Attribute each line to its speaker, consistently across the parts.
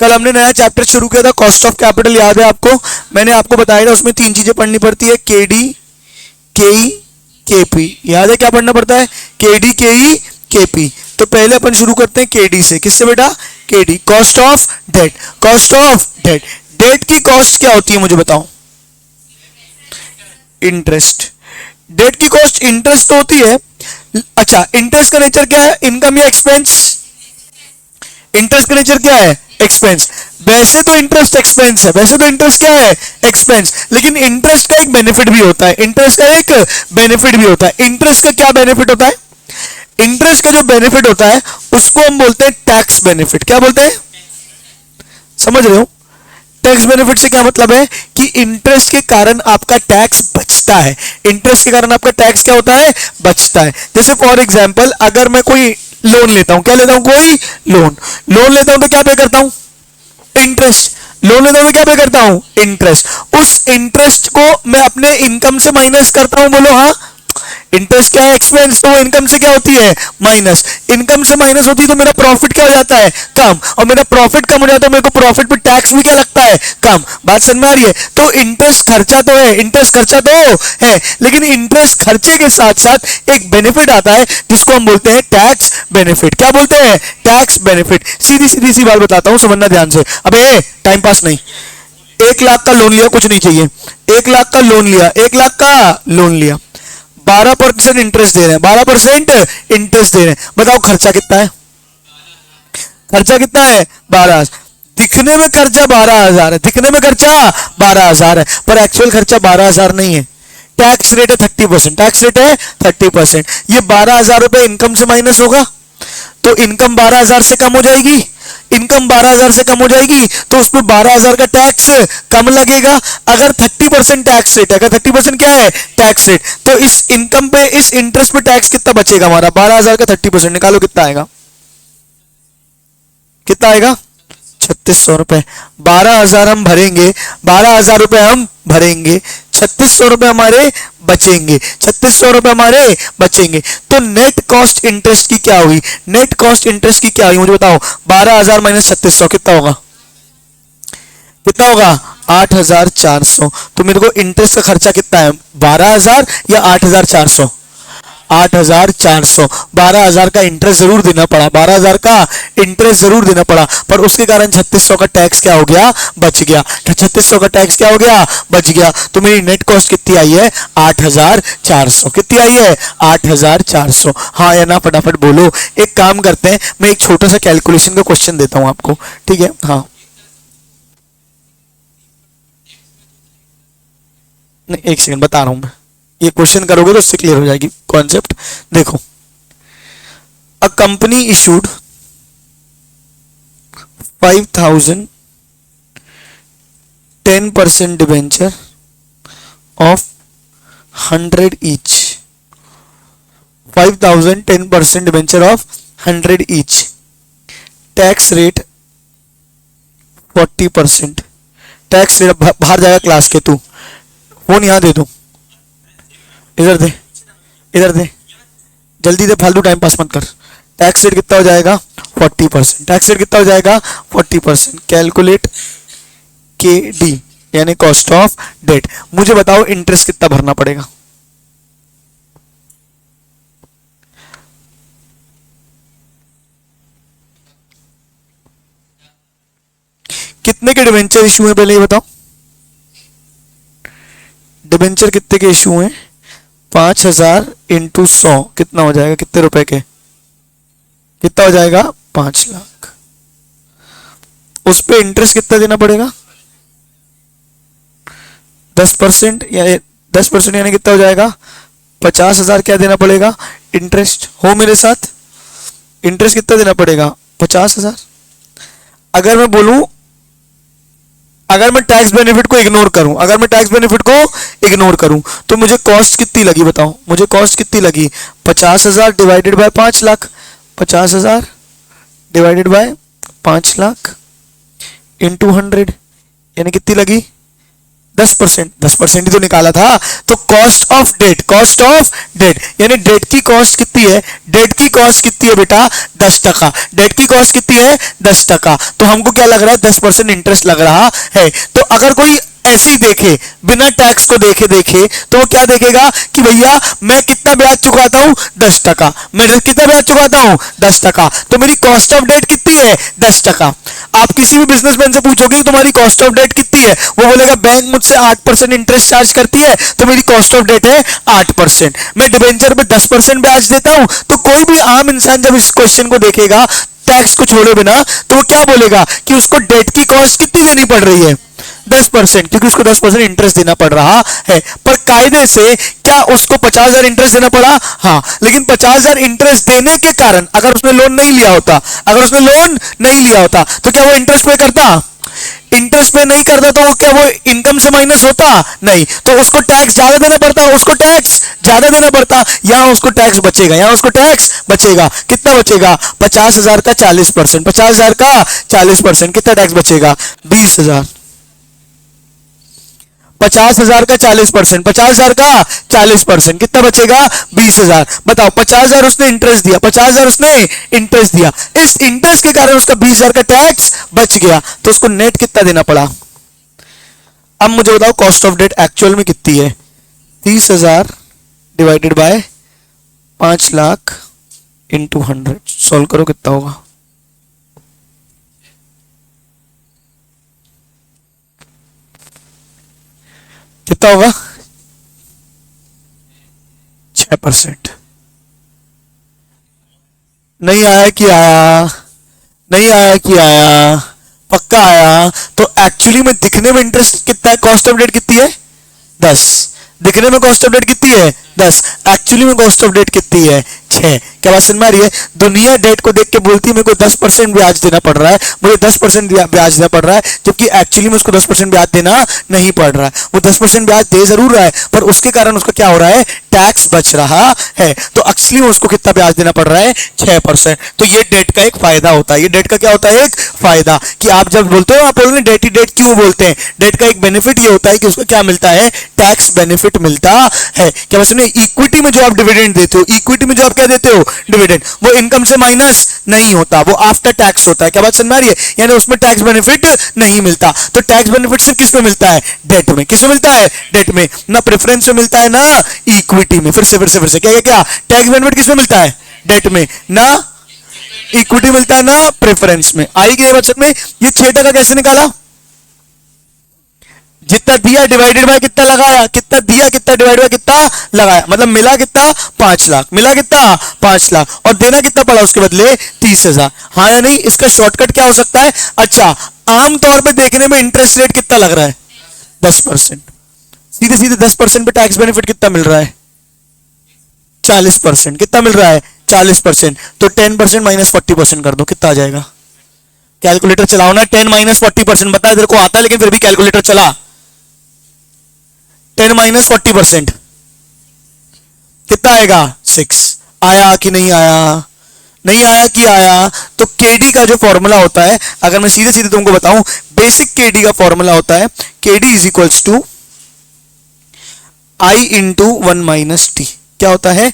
Speaker 1: कल हमने नया चैप्टर शुरू किया था कॉस्ट ऑफ कैपिटल, याद है आपको? मैंने आपको बताया था उसमें तीन चीजें पढ़नी पड़ती है, केडी, केई, केपी। याद है क्या पढ़ना पड़ता है? केडी, केई, केपी। तो पहले अपन शुरू करते हैं केडी से। किससे बेटा? KD, cost of debt. Cost of debt, debt की कॉस्ट क्या होती है मुझे बताओ? इंटरेस्ट। डेट की कॉस्ट इंटरेस्ट तो होती है। अच्छा, इंटरेस्ट का नेचर क्या है? इनकम या एक्सपेंस? इंटरेस्ट का नेचर क्या है? एक्सपेंस। वैसे तो इंटरेस्ट एक्सपेंस है, वैसे तो इंटरेस्ट क्या है? एक्सपेंस। लेकिन इंटरेस्ट का एक बेनिफिट भी होता है, इंटरेस्ट का एक बेनिफिट भी होता है। इंटरेस्ट का क्या बेनिफिट होता है? इंटरेस्ट का जो बेनिफिट होता है उसको हम बोलते हैं टैक्स बेनिफिट। क्या बोलते हैं? समझ रहे हो? टैक्स बेनिफिट से क्या मतलब है कि इंटरेस्ट के कारण आपका टैक्स बचता है। इंटरेस्ट के कारण आपका टैक्स क्या होता है? बचता है। जैसे फॉर एग्जांपल, अगर मैं कोई लोन लेता हूं, क्या लेता हूं? कोई लोन लेता हूं तो क्या पे करता हूं? इंटरेस्ट। लोन लेता हूं तो क्या पे करता हूं? इंटरेस्ट। उस इंटरेस्ट को मैं अपने इनकम से माइनस करता हूं। बोलो हाँ। इंटरेस्ट क्या है? एक्सपेंस। तो वो इनकम से क्या होती है? माइनस। इनकम से माइनस होती है तो मेरा प्रॉफिट क्या हो जाता है? कम। और मेरा प्रॉफिट कम हो जाता है, मेरे को प्रॉफिट पे टैक्स भी क्या लगता है? कम। बात समझ में आ रही है? तो इंटरेस्ट खर्चा तो है, इंटरेस्ट खर्चा तो है, लेकिन इंटरेस्ट खर्चे के साथ साथ एक बेनिफिट आता है जिसको हम बोलते हैं टैक्स बेनिफिट। क्या बोलते हैं? Tax benefit. सीधी सीधी सी बात बताता हूं, समझना ध्यान से। अबे टाइम पास नहीं। 1 लाख का लोन लिया, कुछ नहीं चाहिए। 1 लाख का लोन लिया, 1 लाख का लोन लिया, 12% इंटरेस्ट दे रहे हैं, 12% इंटरेस्ट दे रहे हैं। बताओ खर्चा कितना है? खर्चा कितना है? 12,000। दिखने में खर्चा 12,000 है, दिखने में खर्चा 12,000 है, पर एक्चुअल खर्चा 12,000 नहीं है। टैक्स रेट है 30%, टैक्स रेट है 30%। ये 12,000 रुपए इनकम से माइनस होगा तो इनकम 12,000 से कम हो जाएगी। इनकम 12,000 से कम हो जाएगी तो उस पर 12,000 का टैक्स कम लगेगा। अगर 30% टैक्स रेट है, अगर 30% क्या है? टैक्स रेट, तो इस इनकम पे, इस इंटरेस्ट पे टैक्स कितना बचेगा हमारा? 12,000 का 30% निकालो, कितना आएगा? कितना आएगा? 3,600 रुपए। 12,000 हम भरेंगे, 12,000 रुपए हम भरेंगे, 3,600 रुपए हमारे बचेंगे, 3,600 रुपए हमारे बचेंगे। तो नेट कॉस्ट इंटरेस्ट की क्या हुई? नेट कॉस्ट इंटरेस्ट की क्या हुई मुझे बताओ? 12,000 माइनस 3,600 कितना होगा? कितना होगा? 8,400। तो मेरे को इंटरेस्ट का खर्चा कितना है? 12,000 या 8,400? 8,400। 12,000 का इंटरेस्ट जरूर देना पड़ा, 12,000 का इंटरेस्ट जरूर देना पड़ा, पर उसके कारण 3,600 का टैक्स क्या हो गया? बच गया। 3,600 का टैक्स क्या हो गया? बच गया। तो मेरी नेट कॉस्ट कितनी आई है? 8,400। कितनी आई है? 8,400। हाँ या ना फटाफट बोलो। एक काम करते हैं, मैं एक छोटा सा कैलकुलेशन का क्वेश्चन देता हूं आपको, ठीक है? हाँ, नहीं एक सेकंड बता रहा हूं मैं, ये क्वेश्चन करोगे तो उससे क्लियर हो जाएगी कॉन्सेप्ट। देखो, a company issued 5,000 10% debenture of 100 each. 5,000 10% debenture of 100 each. Tax rate 40%। Tax rate बाहर जाएगा क्लास के, तू फोन यहां दे दो, इधर दे, इधर दे, जल्दी दे, फालतू टाइम पास मत कर। टैक्स रेट कितना हो जाएगा? 40%। टैक्स रेट कितना हो जाएगा? 40%। कैलकुलेट के डी यानी कॉस्ट ऑफ डेट। मुझे बताओ इंटरेस्ट कितना भरना पड़ेगा? कितने के डिबेंचर इशू है पहले ये बताओ? डिबेंचर कितने के इशू हैं? 5,000 इंटू 100 कितना हो जाएगा? कितने रुपए के? कितना हो जाएगा? 5 लाख। उस पे इंटरेस्ट कितना देना पड़ेगा? 10%, या 10% यानी कितना हो जाएगा? 50,000 क्या देना पड़ेगा? इंटरेस्ट। हो मेरे साथ? इंटरेस्ट कितना देना पड़ेगा? 50,000। अगर मैं बोलूं, अगर मैं टैक्स बेनिफिट को इग्नोर करूं, अगर मैं टैक्स बेनिफिट को इग्नोर करूं तो मुझे कॉस्ट कितनी लगी बताओ? मुझे कॉस्ट कितनी लगी? 50,000 divided by 5 lakh. 50,000 divided by 5 lakh into 100 यानी कितनी लगी? 10%, 10% ही तो निकाला था। तो कॉस्ट ऑफ डेट यानी डेट की कॉस्ट कितनी है, डेट की कॉस्ट कितनी है बेटा, 10%। डेट की कॉस्ट कितनी है, 10%। तो हमको क्या लग रहा है, 10% इंटरेस्ट लग रहा है। तो अगर कोई ऐसे ही देखे, बिना टैक्स को देखे देखे, तो वो क्या देखेगा कि भैया मैं कितना ब्याज चुकाता हूं, 10%। मैं कितना ब्याज चुकाता हूं, 10%। तो मेरी कॉस्ट ऑफ डेट कितनी है, 10%। आप किसी भी बिजनेसमैन से पूछोगे कि तुम्हारी कॉस्ट ऑफ डेट कितनी है, वो बोलेगा बैंक मुझसे 8% इंटरेस्ट चार्ज करती है, तो मेरी कॉस्ट ऑफ डेट है 8%। मैं डिबेंचर पे 10% ब्याज देता हूं। तो कोई भी आम इंसान जब इस क्वेश्चन को देखेगा टैक्स को छोड़े बिना, तो वो क्या बोलेगा कि उसको डेट की कॉस्ट कितनी देनी पड़ रही है, 10%, क्योंकि उसको 10% इंटरेस्ट देना पड़ रहा है। पर कायदे से क्या उसको 50,000 इंटरेस्ट देना पड़ा, हाँ, लेकिन 50,000 इंटरेस्ट देने के कारण अगर उसने लोन नहीं लिया होता, अगर उसने लोन नहीं लिया होता, तो क्या वो इंटरेस्ट पे करता, इंटरेस्ट पे नहीं करता, तो क्या वो इनकम से माइनस होता, नहीं। तो उसको टैक्स ज्यादा देना पड़ता, उसको टैक्स ज्यादा देना पड़ता। यहां उसको टैक्स बचेगा, यहां उसको टैक्स बचेगा। कितना बचेगा, 50,000 का 40%, 50,000 का 40%, कितना टैक्स बचेगा, 20,000। 50,000 का 40%, 50,000 का 40%, कितना बचेगा, 20,000। बताओ, 50,000 उसने इंटरेस्ट दिया, 50,000 उसने इंटरेस्ट दिया, इस इंटरेस्ट के कारण उसका 20,000 का टैक्स बच गया, तो उसको नेट कितना देना पड़ा। अब मुझे बताओ कॉस्ट ऑफ डेट एक्चुअल में कितनी है, 30,000 डिवाइडेड बाय 5,00,000 इंटू 100, सॉल्व करो कितना होगा। कितना होगा, 6%। नहीं आया कि आया, नहीं आया कि आया, पक्का आया। तो एक्चुअली में दिखने में इंटरेस्ट कितना है, कॉस्ट ऑफ डेट कितनी है, 10। दिखने में कॉस्ट ऑफ डेट कितनी है, 10। एक्चुअली में कॉस्ट ऑफ डेट कितनी है, 6। क्या बात समझ में आ रही है। दुनिया डेट को देख के बोलती है मेरे को 10% ब्याज देना पड़ रहा है, मुझे 10% ब्याज देना पड़ रहा है, जबकि एक्चुअली में उसको 10% ब्याज देना नहीं पड़ रहा है। वो 10% ब्याज दे जरूर रहा है, पर उसके कारण उसका क्या हो रहा है, टैक्स बच रहा है। तो एक्चुअली में उसको कितना ब्याज देना पड़ रहा है, 6%। तो ये डेट का एक फायदा होता है, ये डेट का क्या होता है, एक फायदा। कि आप जब बोलते हो, आप बोल रहे हैं डेट ही डेट क्यों बोलते हैं, डेट का एक बेनिफिट ये होता है कि उसको क्या मिलता है, टैक्स बेनिफिट मिलता है। क्या बस नहीं, इक्विटी में जो आप डिविडेंड देते हो, इक्विटी में जो आप क्या देते हो, डिविडेंड, वो इनकम से माइनस नहीं होता, वो आफ्टर टैक्स होता है। क्या बात समझ में आ रही है, यानी उसमें टैक्स बेनिफिट नहीं मिलता। तो टैक्स बेनिफिट सिर्फ किस में मिलता है, डेट में। किस में मिलता है, डेट में। ना प्रेफरेंस में मिलता है, ना इक्विटी में। फिर से क्या क्या क्या, टैक्स बेनिफिट किस में मिलता है, डेट में, ना इक्विटी मिलता है, ना प्रेफरेंस में। आई गई बचत में। ये 6% कैसे निकाला, जितना दिया डिवाइडेड बाय कितना लगाया, कितना दिया कितना डिवाइड बाय कितना लगाया, मतलब मिला कितना, 5,00,000, मिला कितना, 5,00,000, और देना कितना पड़ा उसके बदले, 30,000। हाँ या नहीं, इसका शॉर्टकट क्या हो सकता है। अच्छा, आमतौर पे देखने में इंटरेस्ट रेट कितना लग रहा है, 10%। सीधे सीधे 10% पे टैक्स बेनिफिट कितना मिल रहा है, 40%। कितना मिल रहा है, 40%। तो 10% माइनस 40% कर दो, कितना आ जाएगा। कैलकुलेटर चलाओ ना, 10 माइनस 40%, बता तेरे को आता है लेकिन फिर भी कैलकुलेटर चला। 10 माइनस 40% कितना आएगा, 6। आया कि नहीं आया, नहीं आया कि आया। तो केडी का जो फॉर्मूला होता है, अगर मैं सीधे सीधे तुमको बताऊं, बेसिक केडी का फॉर्मूला होता है, KD is equals to I into 1 - T. क्या होता है,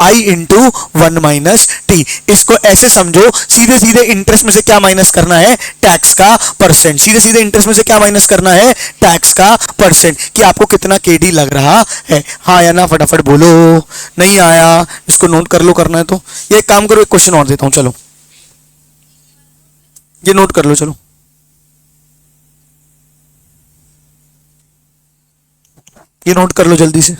Speaker 1: आई इंटू 1 - टी। इसको ऐसे समझो, सीधे सीधे इंटरेस्ट में से क्या माइनस करना है, टैक्स का परसेंट। सीधे सीधे इंटरेस्ट में से क्या माइनस करना है, टैक्स का परसेंट, कि आपको कितना केडी लग रहा है। हाँ या ना, फटाफट बोलो। नहीं आया, इसको नोट कर लो, करना है तो। ये एक काम करो, एक क्वेश्चन और देता हूं, चलो ये नोट कर लो, चलो ये नोट कर लो जल्दी से।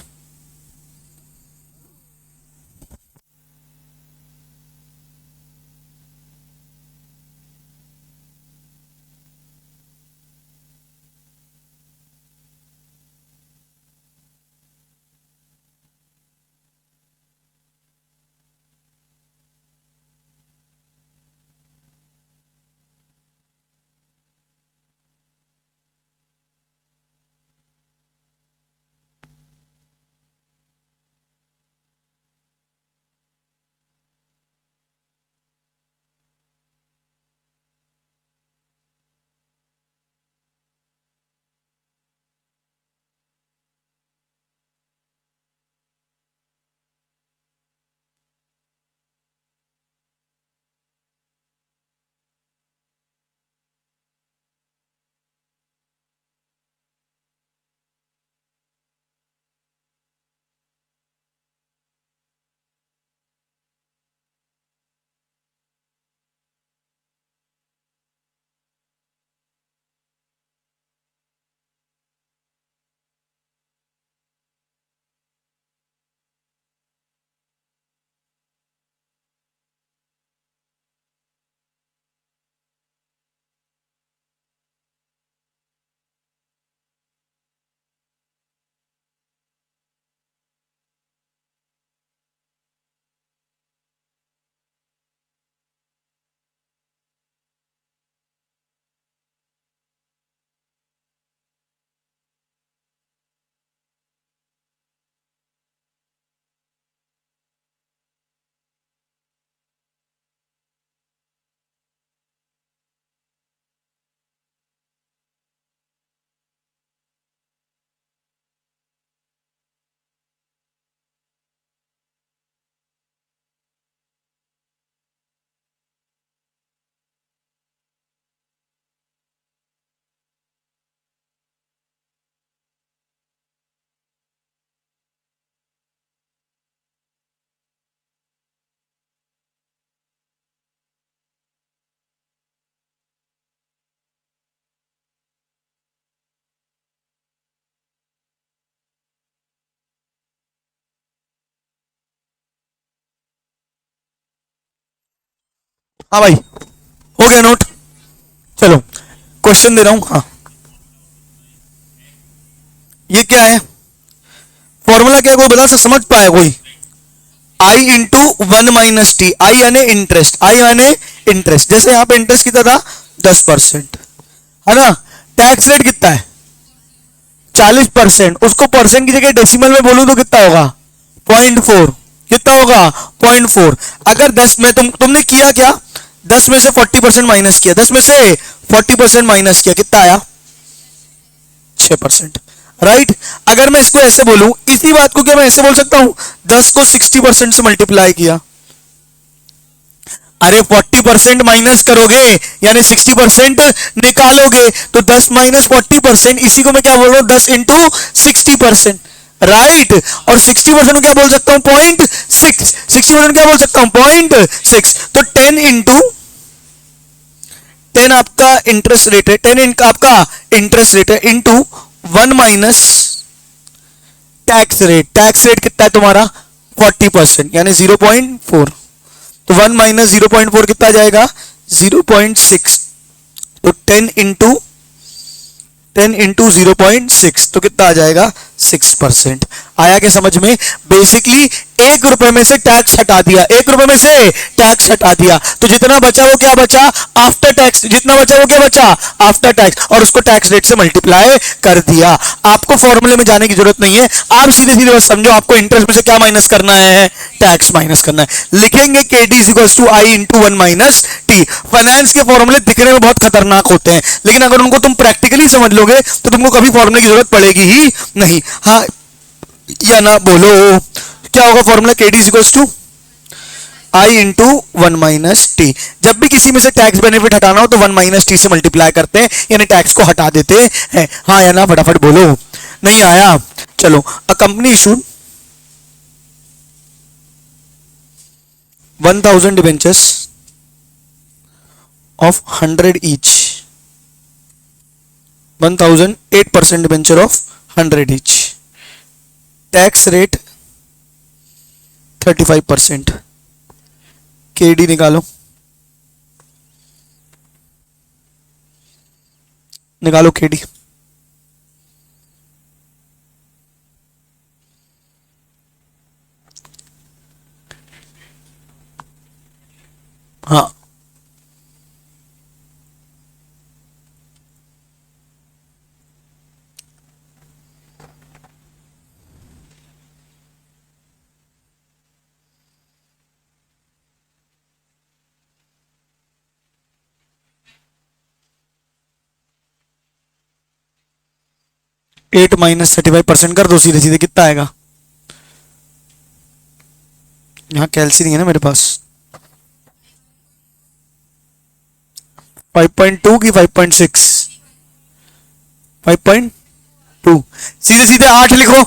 Speaker 1: हाँ भाई, हो गया नोट। चलो क्वेश्चन दे रहा हूं। हाँ, ये क्या है, फॉर्मूला क्या है, कोई बता समझ पाया कोई? आई इंटू वन माइनस टी, आई यानी इंटरेस्ट, आई यानी इंटरेस्ट। जैसे यहां पे इंटरेस्ट कितना था 10%, है ना। टैक्स रेट कितना है 40%, उसको परसेंट की जगह डेसिमल में बोलूं तो कितना होगा 0.4, कितना होगा 0.4। अगर 10 में तुमने किया क्या, 10 में से 40% माइनस किया, 10 में से 40% माइनस किया, कितना आया 6%, राइट। अगर मैं इसको ऐसे बोलूं, इसी बात को क्या मैं ऐसे बोल सकता हूं, 10 को 60% से मल्टीप्लाई किया। अरे 40% माइनस करोगे यानी 60% निकालोगे, तो 10 माइनस 40%, इसी को मैं क्या बोल रहा हूं 10 इंटू 60%, राइट। और 60% क्या बोल सकता हूं 0.6, 60% क्या बोल सकता हूं 0.6। तो 10 इंटू 10 आपका इंटरेस्ट रेट है, 10 आपका इंटरेस्ट रेट है, into 1 minus tax rate, tax rate कितना है तुम्हारा 40% यानी 0.4। तो 1 माइनस 0.4 कितना जाएगा 0.6। तो 10 इंटू 0.6 तो कितना आ जाएगा 6%। आया क्या समझ में? बेसिकली 1 रुपए में से टैक्स हटा दिया, 1 रुपए में से टैक्स हटा दिया, तो जितना बचा वो क्या बचा आफ्टर टैक्स, जितना बचा वो क्या बचा आफ्टर टैक्स, और उसको टैक्स रेट से मल्टीप्लाई कर दिया। आपको फॉर्मूले में जाने की जरूरत नहीं है, आप सीधे सीधे बस समझो आपको इंटरेस्ट में से क्या माइनस करना है, टैक्स माइनस करना है। लिखेंगे K D equals to I into one minus T. Finance के फॉर्मूले दिखने में बहुत खतरनाक होते हैं, लेकिन अगर उनको तुम प्रैक्टिकली समझ लोगे तो तुमको कभी फॉर्मूले की जरूरत पड़ेगी ही नहीं। हाँ या ना बोलो, क्या होगा formula, K D equals to I into one minus T. जब भी किसी में से टैक्स बेनिफिट हटाना हो तो वन माइनस टी से मल्टीप्लाई करते हैं, यानी टैक्स को हटा देते हैं। हाँ या ना फटाफट बोलो, नहीं आया। चलो, a company issued 1000 debentures of 100 each, 1000 8% debenture of 100 each, tax rate 35%। KD निकालो, निकालो केडी। हाँ, एट माइनस 35% कर दो, सीधे सीधे कितना आएगा। यहाँ कैलसी नहीं है ना मेरे पास, 5.2 की 5.6, 5.2, सीधे सीधे 8 लिखो,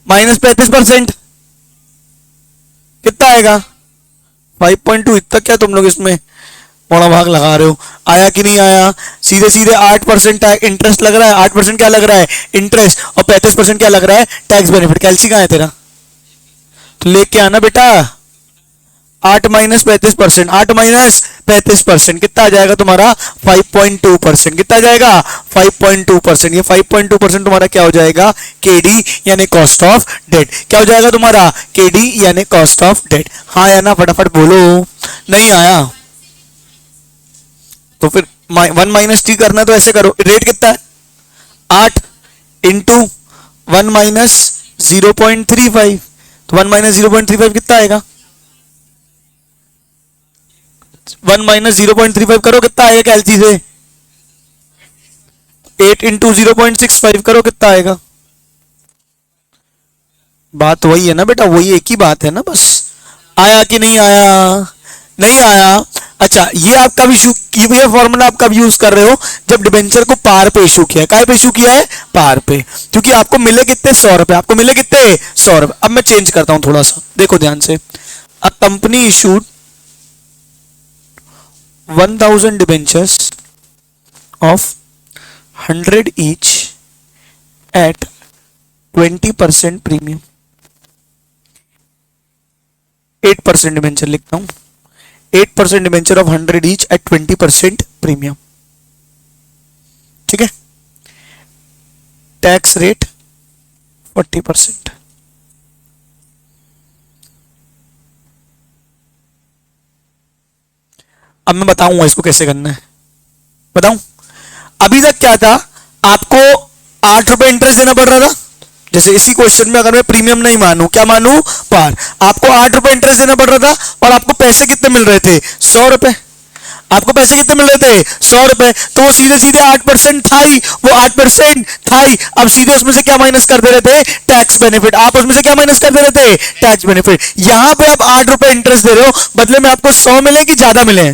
Speaker 1: माइनस 35% कितना आएगा 5.2। इतना क्या तुम लोग इसमें पौड़ा भाग लगा रहे हो, आया कि नहीं आया। सीधे सीधे 8% इंटरेस्ट लग रहा है, 8% क्या लग रहा है इंटरेस्ट, और 35% क्या लग रहा है टैक्स बेनिफिट। कैलसी कहाँ है तेरा, तो लेके आना बेटा। 8 माइनस 35%, 8 माइनस 35% कितना आ जाएगा तुम्हारा 5.2%। कितना आ जाएगा 5.2%। ये 5.2% तुम्हारा क्या हो जाएगा केडी यानी कॉस्ट ऑफ डेट। क्या हो जाएगा तुम्हारा केडी यानी कॉस्ट ऑफ डेट। हाँ या ना फटाफट बोलो, नहीं आया तो फिर 1 - टी करना, तो ऐसे करो, रेट कितना है 8 इंटू 1 - 0.35, तो 1 - 0.35 कितना आएगा 1 - 0.35 करो कितना आएगा कैलसी से, 8 इंटू 0.65 करो कितना आएगा। बात वही है ना बेटा, वही एक ही बात है ना बस। आया कि नहीं आया, नहीं आया। अच्छा, ये आप कब इशू, ये फॉर्मूला आप कब यूज कर रहे हो, जब डिबेंचर को पार पे इशू किया है। काय पे इशू किया है पार पे, क्योंकि आपको मिले कितने 100 रुपए, आपको मिले कितने 100 रुपए। अब मैं चेंज करता हूं थोड़ा सा, देखो ध्यान से। A company issued 1000 debentures of 100 each at 20% premium, 8% debenture लिखता हूं, 8% debenture of 100 each eight 20% premium. ठीक है, टैक्स रेट 40%। अब मैं बताऊंगा इसको कैसे करना है, बताऊं। अभी तक क्या था, आपको 8 रुपए इंटरेस्ट देना पड़ रहा था। जैसे इसी क्वेश्चन में अगर मैं प्रीमियम नहीं मानूं, क्या मानूं, पार, आपको 8 रुपए इंटरेस्ट देना पड़ रहा था और आपको पैसे कितने मिल रहे थे, 100 रुपए। आपको पैसे कितने मिल रहे थे, 100 रुपए। तो वो सीधे सीधे 8% था ही, वो 8% था ही। अब सीधे उसमें से क्या माइनस कर दे रहे थे, टैक्स बेनिफिट। आप उसमें से क्या माइनस कर दे रहे थे, टैक्स बेनिफिट। यहां पे आप 8 रुपए इंटरेस्ट दे रहे हो, बदले में आपको 100 मिले कि ज्यादा मिले,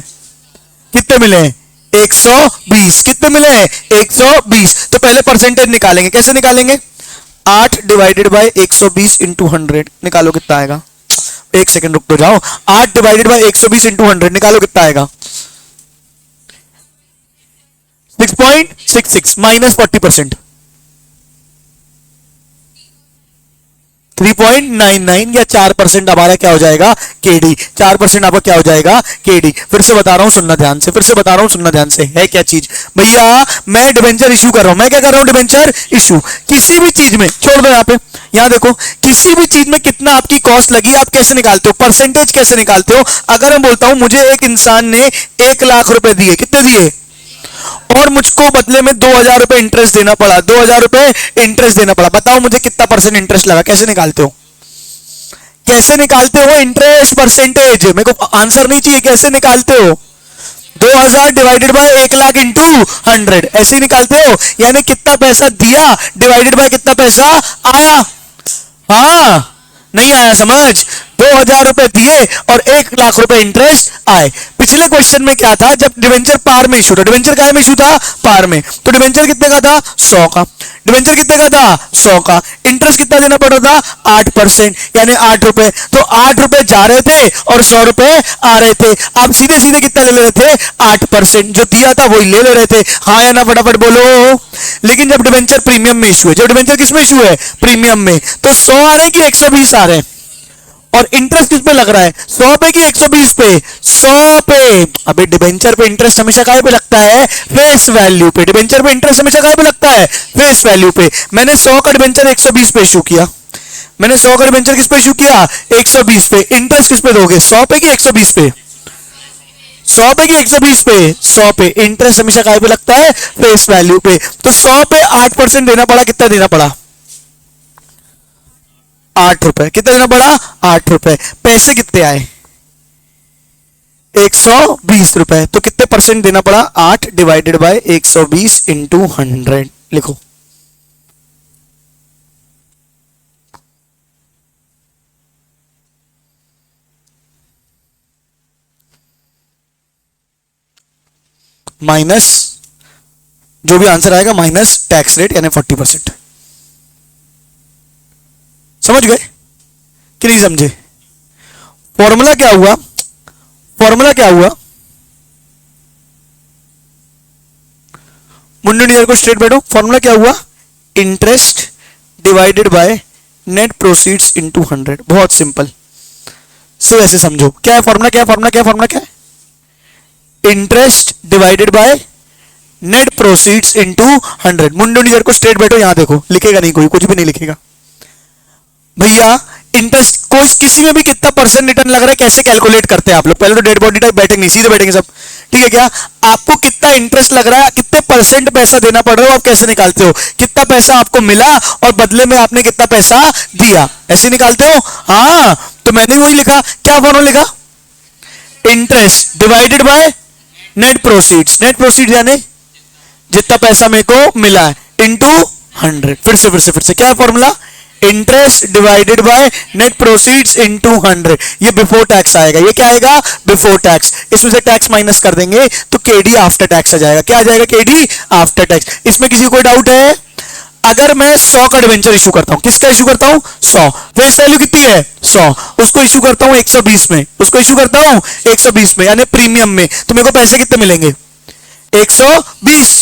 Speaker 1: कितने मिले, 120। कितने मिले हैं, 120। तो पहले परसेंटेज निकालेंगे, कैसे निकालेंगे, 8 डिवाइडेड बाय 120 इंटू 100 निकालो कितना आएगा। एक सेकंड रुक तो जाओ, 8 डिवाइडेड बाय 120 इंटू 100 निकालो कितना आएगा, 6.66 माइनस 40%, 3.99 या 4% हमारा क्या हो जाएगा, केडी। 4% आपका क्या हो जाएगा, केडी। फिर से बता रहा हूं सुनना ध्यान से, फिर से बता रहा हूं सुनना ध्यान से। है क्या चीज भैया, मैं डिबेंचर इशू कर रहा हूं। मैं क्या कर रहा हूं, डिबेंचर इशू। किसी भी चीज में छोड़ दो, यहां पे, यहां देखो, किसी भी चीज में कितना आपकी कॉस्ट लगी, आप कैसे निकालते हो, परसेंटेज कैसे निकालते हो। अगर मैं बोलता हूं मुझे एक इंसान ने 1 लाख रुपए दिए, कितने दिए, और मुझको बदले में 2000 रुपए इंटरेस्ट देना पड़ा, 2000 रुपए इंटरेस्ट देना पड़ा, बताओ मुझे कितना परसेंट इंटरेस्ट लगा, कैसे निकालते हो, कैसे निकालते हो इंटरेस्ट परसेंटेज। मेरे को आंसर नहीं चाहिए, कैसे निकालते हो, 2000 डिवाइडेड बाय 1 लाख इंटू 100, ऐसे निकालते हो। यानी कितना पैसा दिया डिवाइडेड बाय कितना पैसा आया। हाँ नहीं आया समझ, 2000 रुपए दिए और 1 लाख रुपए इंटरेस्ट आए। पिछले क्वेश्चन में क्या था, जब डिवेंचर पार में इशू था, डिवेंचर काय में इशू था, पार में, तो डिवेंचर कितने का था, 100 का। डिवेंचर कितने का था, 100 का। इंटरेस्ट कितना देना पड़ रहा था, 8%, यानी 8 रुपए। तो 8 रुपए जा रहे थे और 100 रुपए आ रहे थे। आप सीधे सीधे कितना ले रहे थे, 8%, जो दिया था वही ले रहे थे। हाँ या ना फटाफट बोलो। लेकिन जब डिवेंचर प्रीमियम में इशू है, जब डिवेंचर किस में इशू है, प्रीमियम में, तो 100 आ रहे हैं कि 120 आ रहे हैं, और इंटरेस्ट किस पे लग रहा है, 100 पे कि 120 पे, 100 पे। अबे डिबेंचर पे इंटरेस्ट हमेशा काय पे लगता है, फेस वैल्यू पे। डिबेंचर पे इंटरेस्ट हमेशा काय पे लगता है, फेस वैल्यू पे। मैंने 100 का डिबेंचर 120 पे इशू किया, मैंने 100 का डिबेंचर किस पे इशू किया, 120 पे। इंटरेस्ट किस पे दोगे, 100 पे कि 120 पे, 100 पे कि 120 पे, 100 पे। इंटरेस्ट हमेशा काय पे लगता है, फेस वैल्यू पे। तो 100 पे 8% देना पड़ा, कितना देना पड़ा, 8 रुपए। कितना देना पड़ा, 8 रुपए। पैसे कितने आए, 120 रुपए। तो कितने परसेंट देना पड़ा, 8 डिवाइडेड बाय 120 इंटू 100 लिखो। माइनस जो भी आंसर आएगा, माइनस टैक्स रेट यानी 40%। समझ गए कि नहीं समझे। फॉर्मूला क्या हुआ, फॉर्मूला क्या हुआ, मुंडू नियर को स्ट्रेट बैठो। फॉर्मूला क्या हुआ, interest divided by net proceeds into 100। बहुत सिंपल, सो ऐसे समझो। क्या है फॉर्मूला, क्या है फॉर्मूला, क्या है फॉर्मूला, क्या है, interest divided by net proceeds into 100। Mundu near को स्ट्रेट बैठो, यहां देखो, लिखेगा नहीं कोई, कुछ भी नहीं लिखेगा भैया। इंटरेस्ट को किसी में भी कितना परसेंट रिटर्न लग रहा है, कैसे कैलकुलेट करते हैं आप लोग, पहले तो डेड बॉडी टाइप बैठेंगे, सीधे बैठेंगे सब, ठीक है क्या। आपको कितना इंटरेस्ट लग रहा है, कितने परसेंट पैसा देना पड़ रहा है, आप कैसे निकालते हो, कितना पैसा आपको मिला और बदले में आपने कितना पैसा दिया, ऐसे निकालते हो। हाँ तो मैंने वही लिखा, क्या फॉर्मूला लिखा, interest divided by net proceeds. Net proceeds यानी जितना पैसा मेरे को मिला है इंटू 100। फिर से क्या formula, interest divided by net proceeds into 100। ये बिफोर टैक्स आएगा, ये क्या आएगा, बिफोर टैक्स। इसमें से टैक्स माइनस कर देंगे तो केडी आफ्टर टैक्स आ जाएगा। क्या आ जाएगा, केडी आफ्टर टैक्स। इसमें किसी को डाउट है, अगर मैं 100 का डिवेंचर इशू करता हूं, किसका इशू करता हूं, 100, फेस वैल्यू कितनी है 100, उसको इशू करता हूं 120 में, उसको इशू करता हूं 120 में, यानी प्रीमियम में, तो मेरे को पैसे कितने मिलेंगे, 120।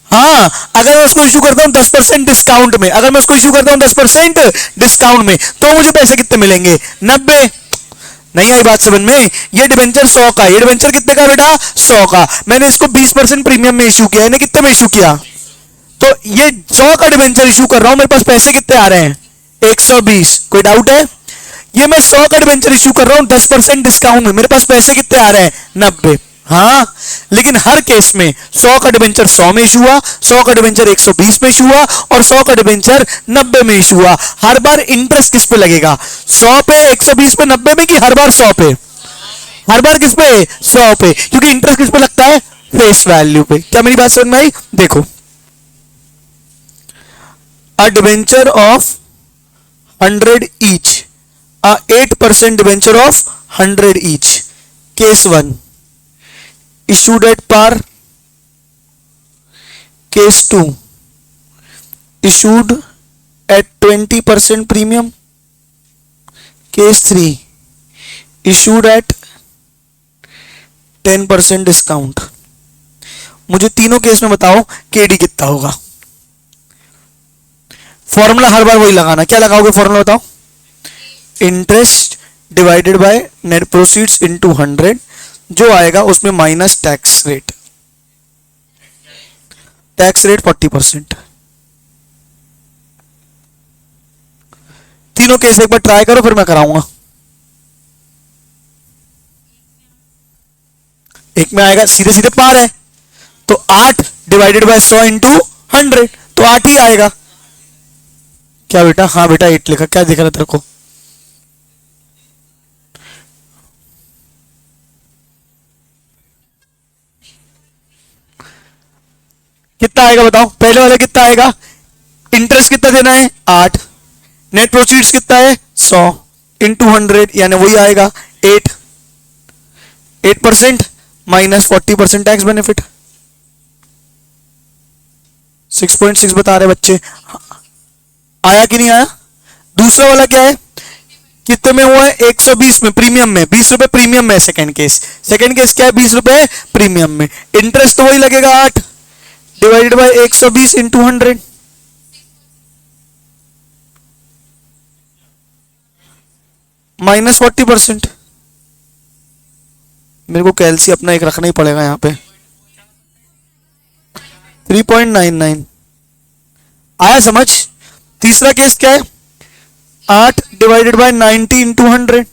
Speaker 1: हाँ अगर मैं उसको इशू करता हूं 10% डिस्काउंट में, अगर मैं उसको इशू करता हूं 10% डिस्काउंट में, तो मुझे पैसे कितने मिलेंगे, 90। नहीं आई बात समझ में? ये डिबेंचर 100 का, ये डिबेंचर कितने का बेटा? 100 का। मैंने इसको 20% प्रीमियम में इशू किया, कितने में इशू किया? तो ये 100 का डिबेंचर इशू कर रहा हूं, मेरे पास पैसे कितने आ रहे हैं? 120। कोई डाउट है? ये मैं 100 का डिबेंचर इशू कर रहा हूं 10% डिस्काउंट में, मेरे पास पैसे कितने आ रहे हैं? 90। हाँ, लेकिन हर केस में 100 का डिबेंचर 100 में इशू हुआ, 100 का डिबेंचर 120 में इशू हुआ और 100 का डिबेंचर 90 में इशू हुआ। हर बार इंटरेस्ट किस पे लगेगा? 100 पे, 120 पे, 90 में, कि हर बार 100 पे? हर बार किस पे? 100 पे, क्योंकि इंटरेस्ट किस पे लगता है? फेस वैल्यू पे। क्या मेरी बात समझ में आई? देखो, अ debenture of 100 each, a 8% debenture of 100 each. Case 1 issued at par. Case 2 issued at 20% premium. Case 3 issued at 10% discount. मुझे तीनों केस में बताओ केडी कितना होगा। फॉर्मूला हर बार वही लगाना। क्या लगाओगे फॉर्मूला बताओ? Interest divided by net proceeds into 100, जो आएगा उसमें minus tax rate. Tax rate 40%। तीनों केस एक बार ट्राई करो, फिर मैं कराऊंगा। एक में आएगा सीधे सीधे पार है, तो 8 डिवाइडेड बाय 100 इंटू 100, तो 8 ही आएगा। क्या बेटा? हाँ बेटा 8 लिखा। क्या दिख रहा तेरे को? कितना आएगा बताओ? पहले वाला कितना आएगा? इंटरेस्ट कितना देना है? 8। नेट प्रोसीड्स कितना है? 100 इंटू 100, यानी वही आएगा 8। 8% माइनस 40% टैक्स बेनिफिट। 6.6 बता रहे बच्चे। आया कि नहीं आया? दूसरा वाला क्या है? कितने में हुआ है? 120 में, प्रीमियम में, 20 रुपए प्रीमियम में। सेकंड केस क्या है? 20 रुपए प्रीमियम में। इंटरेस्ट तो वही लगेगा 8 डिवाइडेड बाय 120 इंटू 100, माइनस 40%। मेरे को कैलसी अपना एक रखना ही पड़ेगा यहां पे। 3.99 आया समझ? तीसरा केस क्या है? 8 डिवाइडेड बाय 90 इंटू 100,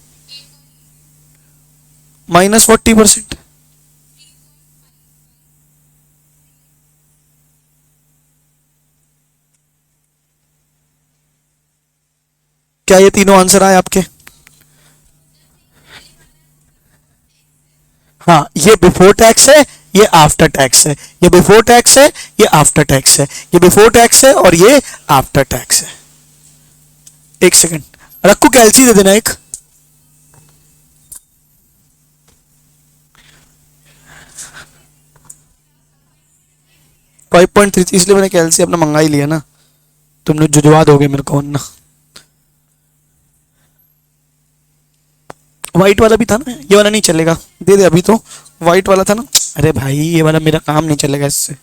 Speaker 1: माइनस 40%। क्या ये तीनों आंसर आए आपके? हाँ, ये बिफोर टैक्स है, ये आफ्टर टैक्स है, ये बिफोर टैक्स है, ये आफ्टर टैक्स है, ये बिफोर टैक्स है और ये आफ्टर टैक्स है। एक सेकंड रखो, कैलसी दे देना एक। फाइव 5.3, इसलिए मैंने कैलसी अपना मंगा ही लिया ना, तुमने जुजवा दोगे मेरे को ना। व्हाइट वाला भी था ना, ये वाला नहीं चलेगा, दे दे अभी तो। व्हाइट वाला था ना, अरे भाई ये वाला मेरा काम नहीं चलेगा इससे।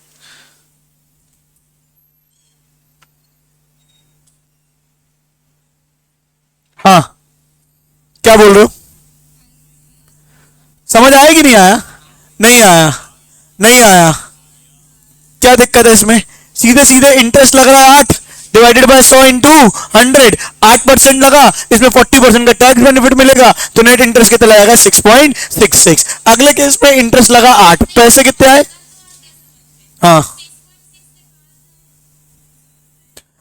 Speaker 1: हाँ, क्या बोल रहे हो? समझ आया कि नहीं आया? नहीं आया, नहीं आया। क्या दिक्कत है इसमें? सीधे सीधे इंटरेस्ट लग रहा है 8 डिवाइडेड बाय 100 इंटू 100, 8% लगा, इसमें 40% का टैक्स बेनिफिट मिलेगा, तो नेट इंटरेस्ट कितना लगेगा? 6.66। अगले केस में इंटरेस्ट लगा 8, पैसे कितने आए? हाँ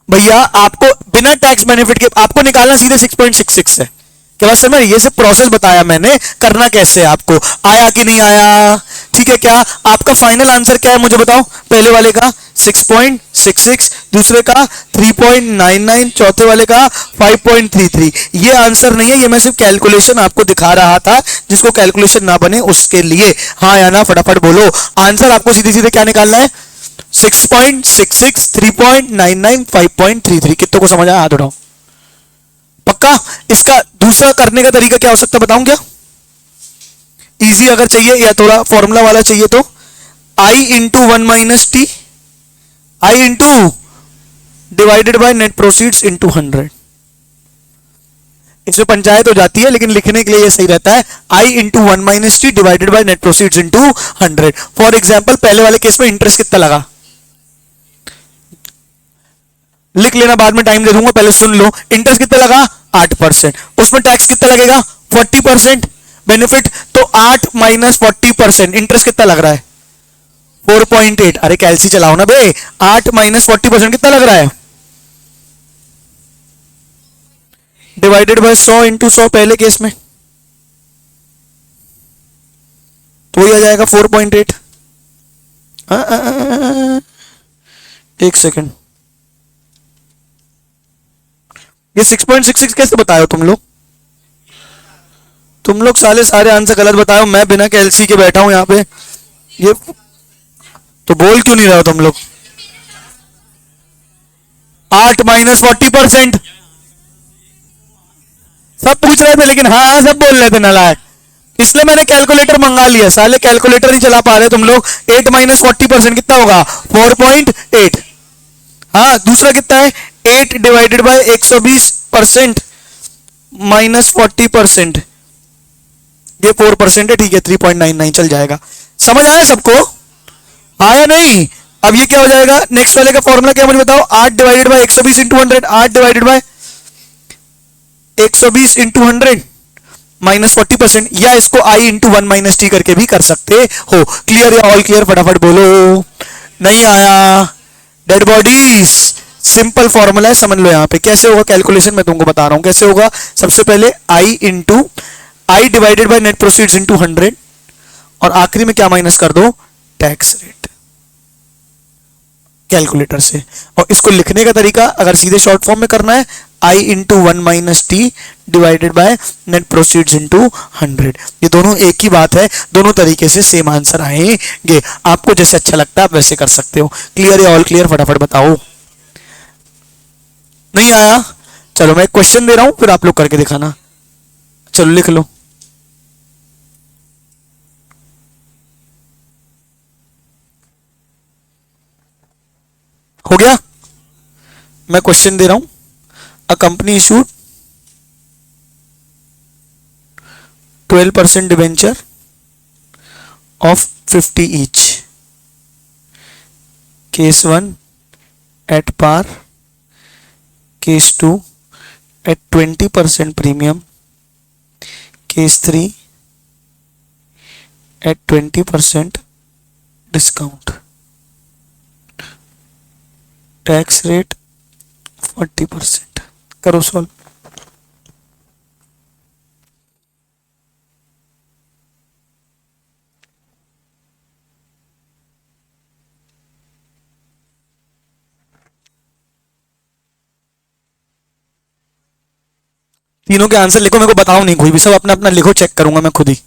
Speaker 1: भैया, आपको बिना टैक्स बेनिफिट के आपको निकालना सीधे 6.66 है। क्या बात समझ? ये सब प्रोसेस बताया मैंने, करना कैसे है आपको। आया कि नहीं आया? ठीक है। क्या आपका फाइनल आंसर क्या है मुझे बताओ? पहले वाले का 6.66, दूसरे का 3.99, चौथे वाले का 5.33। ये आंसर नहीं है, ये मैं सिर्फ कैलकुलेशन आपको दिखा रहा था, जिसको कैलकुलेशन ना बने उसके लिए। हाँ या ना फटाफट बोलो। आंसर आपको सीधे सीधे क्या निकालना है? 6.66, 3.99, 5.33। कितनों को समझ आया? हाथ उठाओ। पक्का? इसका दूसरा करने का तरीका क्या हो सकता है बताऊं क्या? इजी अगर चाहिए या थोड़ा फॉर्मूला वाला चाहिए तो I into 1 minus T, I into divided by net proceeds into 100। इसमें पंचायत हो जाती है, लेकिन लिखने के लिए ये सही रहता है I into one minus T divided by net proceeds into 100। For example पहले वाले केस में इंटरेस्ट कितना लगा, लिख लेना, बाद में टाइम दे दूंगा, पहले सुन लो। इंटरेस्ट कितना लगा 8%, उसमें टैक्स कितना लगेगा 40% बेनिफिट, तो 8 माइनस 40%, इंटरेस्ट कितना लग रहा है 4.8। अरे कैलसी चलाओ ना बे, 8 माइनस 40% कितना लग रहा है, डिवाइडेड बाय 100 इंटू 100 पहले केस में, तो वही आ जाएगा 4.8। एक सेकेंड, ये 6.66 कैसे बताए हो तुम लोग साले सारे आंसर गलत बताए हो, मैं बिना कैलसी के बैठा हूं यहाँ पे, ये तो बोल क्यों नहीं रहे हो तुम लोग। 8 माइनस 40%, सब पूछ रहे थे लेकिन हाँ हाँ सब बोल रहे थे नालायक, इसलिए मैंने कैलकुलेटर मंगा लिया, साले कैलकुलेटर नहीं चला पा रहे तुम लोग। 8 माइनस 40% कितना होगा 4.8। हाँ दूसरा कितना है 8 डिवाइडेड बाय 120% माइनस 40%, ये 4% है, ठीक है 3.99 चल जाएगा। समझ आया सबको, आया नहीं। अब ये क्या हो जाएगा, नेक्स्ट वाले का फॉर्मूला क्या मुझे बताओ, 8 divided by 120 into 100, 8 divided by 120 into 100 minus 40%, या इसको आई इंटू 1 माइनस टी करके भी कर सकते हो। क्लियर या ऑल क्लियर, फटाफट बोलो। नहीं आया, डेड बॉडीज, सिंपल फॉर्मूला है, समझ लो। यहाँ पे कैसे होगा कैलकुलेशन, मैं तुमको बता रहा हूं कैसे होगा। सबसे पहले I into I divided by net proceeds into 100, और आखिरी में क्या माइनस कर दो, टैक्स रेट, कैलकुलेटर से। और इसको लिखने का तरीका अगर सीधे शॉर्ट फॉर्म में करना है, I into 1 minus T divided by net proceeds into 100। ये दोनों एक ही बात है, दोनों तरीके से सेम आंसर आएंगे, आपको जैसे अच्छा लगता है आप वैसे कर सकते हो। क्लियर या ऑल क्लियर, फटाफट बताओ। नहीं आया, चलो मैं एक क्वेश्चन दे रहा हूं, फिर आप लोग करके दिखाना। चलो लिख लो। हो गया, मैं क्वेश्चन दे रहा हूं। A company issued 12% debenture of 50 each. Case 1 at par, case 2 at 20% premium, case 3 at 20% discount, tax rate 40%। करो सॉल्व। तीनों के आंसर लिखो, मेरे को बताओ नहीं कोई भी, सब अपना अपना लिखो, चेक करूंगा मैं खुद ही।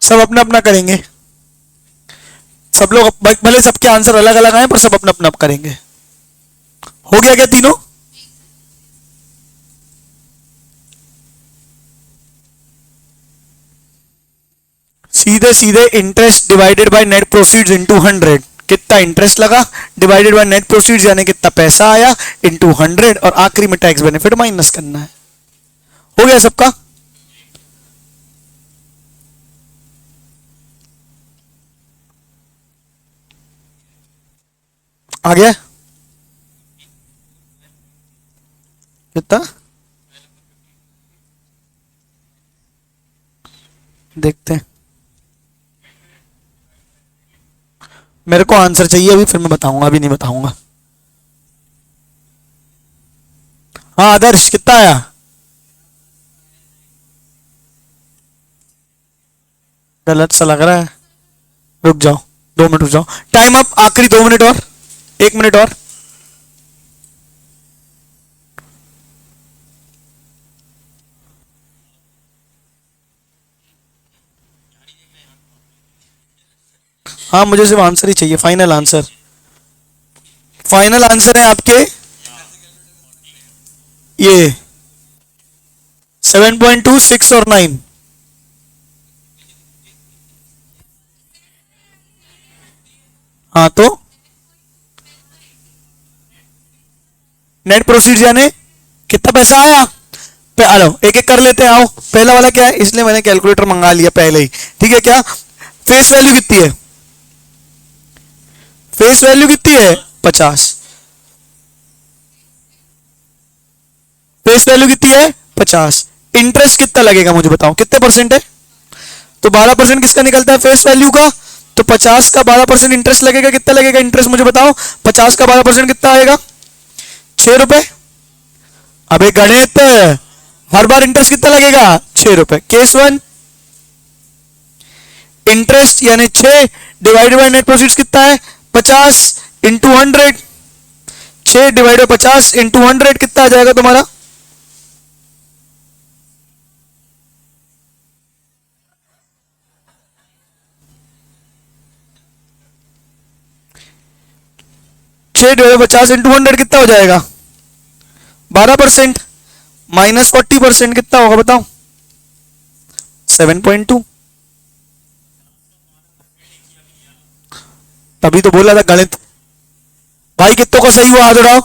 Speaker 1: सब अपना अपना करेंगे, सब लोग भले सबके आंसर अलग अलग आए पर सब अपना अपना करेंगे। हो गया क्या तीनों? सीधे सीधे interest divided by net proceeds into 100, कितना इंटरेस्ट लगा डिवाइडेड बाय नेट प्रोसीड्स यानी कितना पैसा आया इनटू 100, और आखिरी में टैक्स बेनिफिट माइनस करना है। हो गया सबका? आ गया कितना? देखते हैं, मेरे को आंसर चाहिए अभी, फिर मैं बताऊंगा, अभी नहीं बताऊंगा। हाँ आदर्श कितना आया? गलत सा लग रहा है, रुक जाओ 2 मिनट रुक जाओ, टाइम अप, आखिरी 2 मिनट और, 1 मिनट और। हाँ मुझे सिर्फ आंसर ही चाहिए, फाइनल आंसर, फाइनल आंसर है आपके ये 7.2, 6 और 9। हाँ तो नेट प्रोसीड यानी कितना पैसा आया? हेलो एक एक कर लेते हैं, आओ। पहला वाला क्या है, इसलिए मैंने कैलकुलेटर मंगा लिया पहले ही, ठीक है। क्या फेस वैल्यू कितनी है? फेस वैल्यू कितनी है? 50। फेस वैल्यू कितनी है? 50। इंटरेस्ट कितना लगेगा मुझे बताओ, कितने परसेंट है? तो 12% किसका निकलता है? फेस वैल्यू का। तो 50 का 12% इंटरेस्ट लगेगा, कितना लगेगा इंटरेस्ट मुझे बताओ? 50 का 12% कितना आएगा? 6 रुपए। अब एक गणित, हर बार इंटरेस्ट कितना लगेगा? 6 रुपए। केस 1, इंटरेस्ट यानी 6 डिवाइडेड बाय नेट प्रोसीड्स कितना है? 50 इंटू 100। 6 डिवाइड बाय 50 इंटू 100 कितना आ जाएगा तुम्हारा? $6 इंटू 100 कितना हो जाएगा? 12%। माइनस 40% कितना होगा बताओ? 7.2। तभी तो बोला था गणित। भाई कितनों को सही हुआ हाथ उठाओ।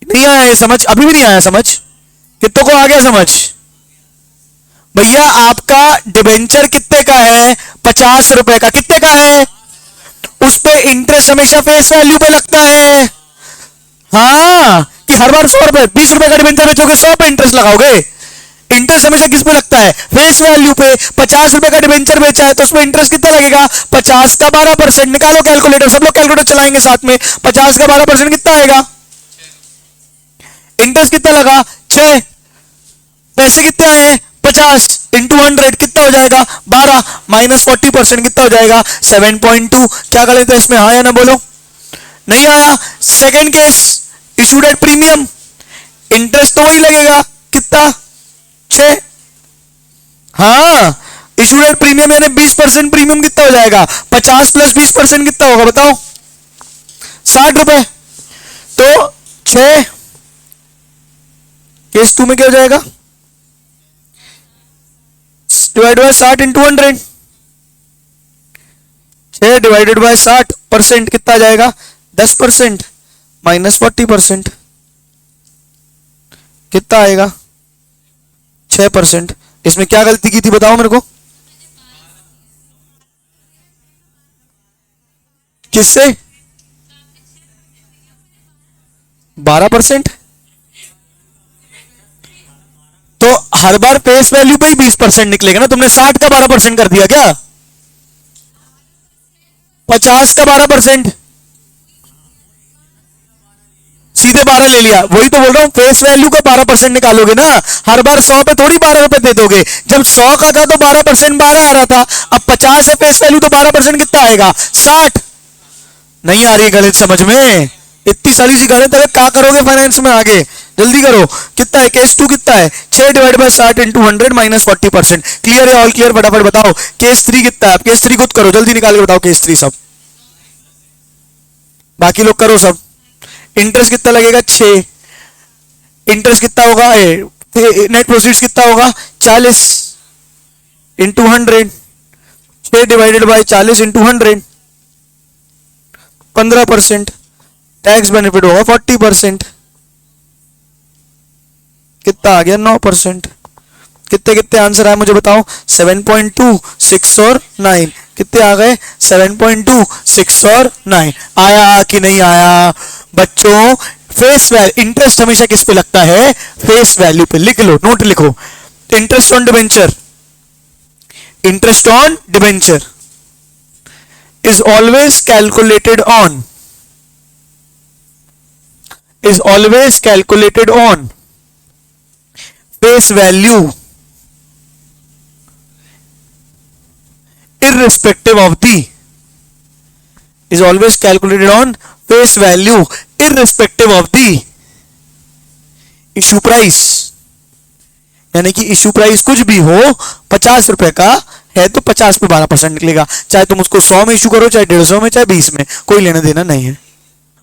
Speaker 1: नहीं आया ये समझ, अभी भी नहीं आया समझ? कितनों को आ गया समझ? भैया आपका डिबेंचर कितने का है? 50 रुपए का। कितने का है? उस पे इंटरेस्ट हमेशा फेस वैल्यू पे लगता है। हाँ कि हर बार 100 रुपए, 20 रुपए का डिबेंचर बेचोगे 100 पे इंटरेस्ट लगाओगे। इंटरेस्ट हमेशा किस पे लगता है? फेस वैल्यू पे। 50 रुपए का डिबेंचर बेचा है तो उसमें इंटरेस्ट कितना लगेगा? 50 का 12%। निकालो कैलकुलेटर, सब लोग कैलकुलेटर चलाएंगे साथ में। 50 का 12% कितना आएगा? इंटरेस्ट कितना लगा? 6। पैसे कितने आए हैं? 50 इंटू 100 कितना हो जाएगा? 12 माइनस 40% कितना हो जाएगा? 7.2। क्या गलत है इसमें, हाँ या ना बोलो? नहीं आया। Second case, issued at premium, interest तो वही लगेगा, कितना? 6। हाँ इशूड एट प्रीमियम यानी 20% प्रीमियम कितना हो जाएगा? 50 प्लस 20% कितना होगा बताओ? 60 रुपए। तो 6, केस 2 में क्या हो जाएगा? Divide by 60 into 100। 6 divided by 60% कितना आ जाएगा? 10% माइनस 40% कितना आएगा? 6%। इसमें क्या गलती की थी बताओ मेरे को? किससे? 12%। तो हर बार फेस वैल्यू पे ही 20% निकलेगा ना, तुमने 60 का 12% कर दिया क्या? 50 का 12%, सीधे 12 ले लिया। वही तो बोल रहा हूं, फेस वैल्यू का 12% निकालोगे ना, हर बार 100 पे थोड़ी 12 रुपए दे दोगे। जब 100 का था तो 12% 12 आ रहा था, अब 50 है फेस वैल्यू तो 12% कितना आएगा? 60। नहीं आ रही है गणित समझ में? इतनी सारी सी गणित अगर क्या करोगे फाइनेंस में आगे, जल्दी करो। कितना है केस 2? कितना है? 6 divide by 60 into 100 minus 40%। Clear है? All clear? फटाफट बताओ। केस 3 कितना है? आप केस 3 खुद करो, जल्दी निकाल के बताओ केस 3 सब, बाकी लोग करो सब। इंटरेस्ट कितना लगेगा? 6। इंटरेस्ट कितना होगा? नेट प्रोसीड्स कितना होगा? 40 into 100। 6 divided by 40 into 100, 15%। Tax benefit होगा 40%। कितना आ गया? 9%। कितने कितने आंसर आए मुझे बताओ? 7.2, 6 और 9। कितने आ गए? 7.2, 6 और 9। आया कि नहीं आया बच्चों? फेस वैल्यू, इंटरेस्ट हमेशा किस पे लगता है? फेस वैल्यू पे। लिख लो, नोट लिखो, interest on debenture, interest on debenture is always calculated on, is always calculated on face value irrespective of the, is always calculated on face value irrespective of the issue price। यानी कि issue price कुछ भी हो, 50 रुपए का है तो 50 पे 12% निकलेगा, चाहे तुम उसको 100 में इशू करो, चाहे 150 में, चाहे 20 में, कोई लेना देना नहीं है।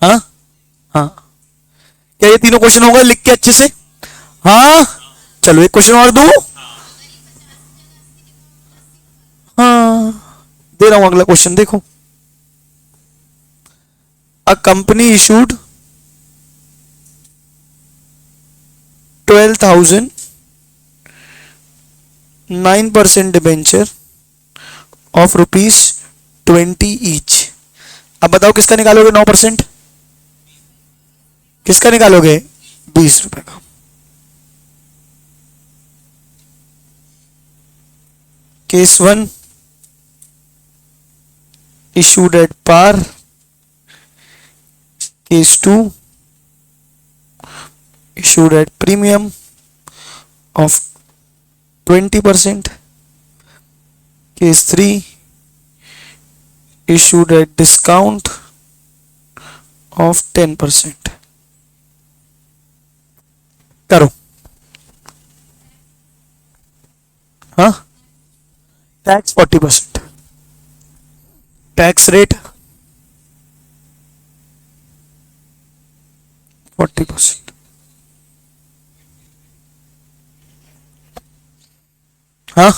Speaker 1: हाँ हाँ, क्या ये तीनों क्वेश्चन होगा लिख के अच्छे से? हाँ, चलो एक क्वेश्चन और दो। हाँ, दे रहा हूं अगला क्वेश्चन, देखो। A company issued 12,000 9% debenture of ₹20 each. अब बताओ किसका निकालोगे 9%? किसका निकालोगे? 20 रुपए का। Case 1 issued at par, case 2 issued at premium of 20%, case 3 issued at discount of 10%। करो। हाँ, टैक्स 40%, टैक्स रेट 40%। हाँ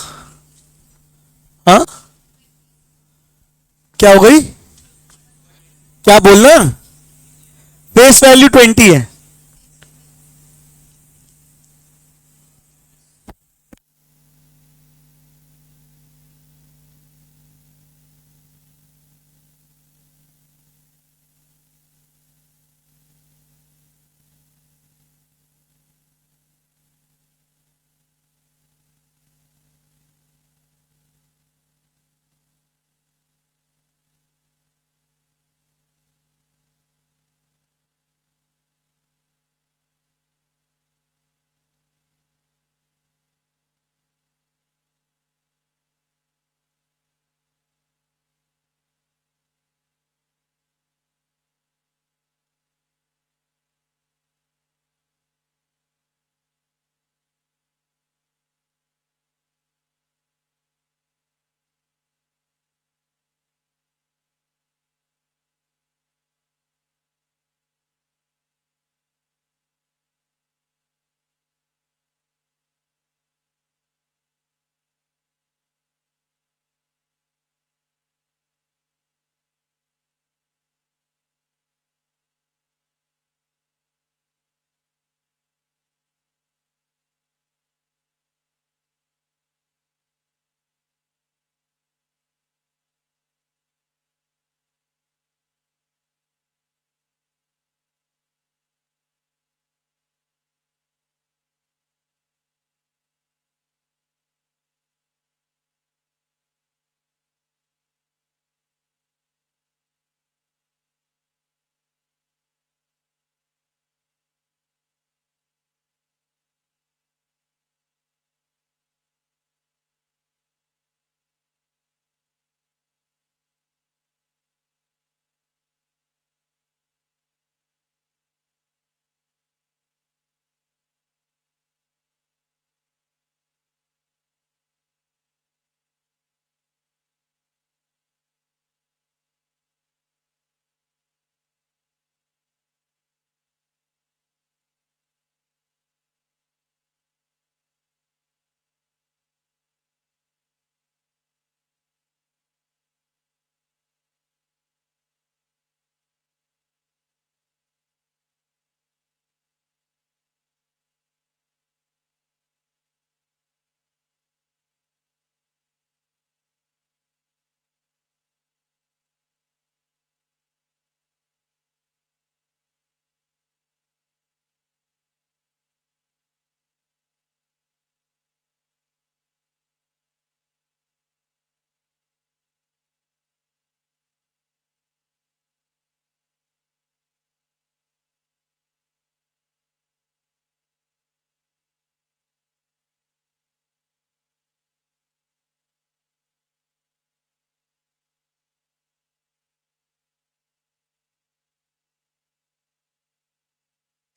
Speaker 1: हाँ, क्या हो गई? क्या बोलना? फेस वैल्यू 20 है।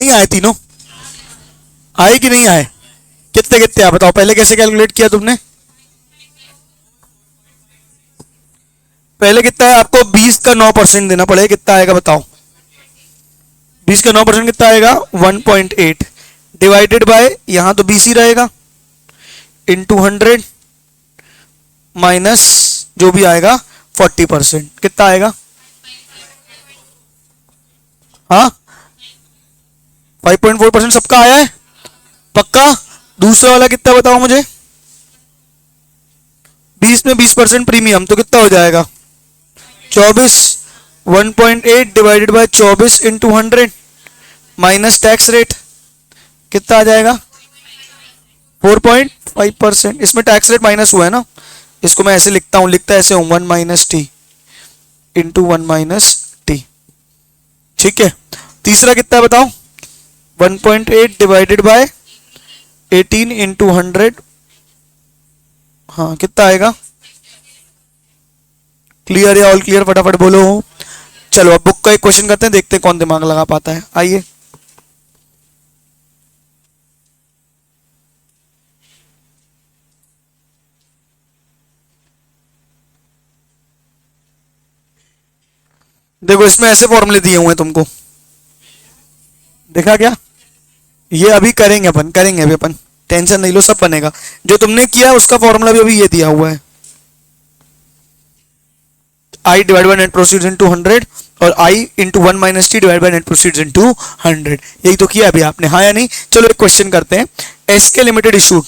Speaker 1: नहीं आए तीनों? आए कि नहीं आए? कितने कितने आप बताओ, पहले कैसे कैलकुलेट किया तुमने? पहले कितना है आपको? 20 का 9% देना पड़ेगा, कितना आएगा बताओ? 20 का 9% कितना आएगा? 1.8 डिवाइडेड बाय, यहां तो 20 ही रहेगा, इंटू 100 माइनस जो भी आएगा 40%, कितना आएगा? हाँ 5.4% सबका आया है पक्का? दूसरा वाला कितना बताओ मुझे? 20 में 20% प्रीमियम, तो कितना हो जाएगा? 24, 1.8 divided by 24 into 100 minus tax rate, कितना आ जाएगा? 4.5%। इसमें टैक्स रेट माइनस हुआ है ना, इसको मैं ऐसे लिखता हूं, लिखता ऐसे हूं 1 minus T into 1 minus T, ठीक है। तीसरा कितना है बताओ? 1.8 डिवाइडेड बाय 18 इंटू 100, हाँ कितना आएगा? क्लियर या ऑल क्लियर? फटाफट बोलो। चलो अब बुक का एक क्वेश्चन करते हैं, देखते हैं कौन दिमाग लगा पाता है, आइए। देखो इसमें ऐसे फॉर्मूले दिए हुए हैं तुमको, देखा क्या? ये अभी करेंगे अपन, करेंगे अभी अपन, टेंशन नहीं लो, सब बनेगा। जो तुमने किया है उसका फॉर्मूला भी अभी ये दिया हुआ है, I divide by net proceeds into 100 और I into 1 minus T divide by net proceeds into 100, यही तो किया अभी आपने, हाँ या नहीं? चलो एक क्वेश्चन करते हैं। SK limited issued,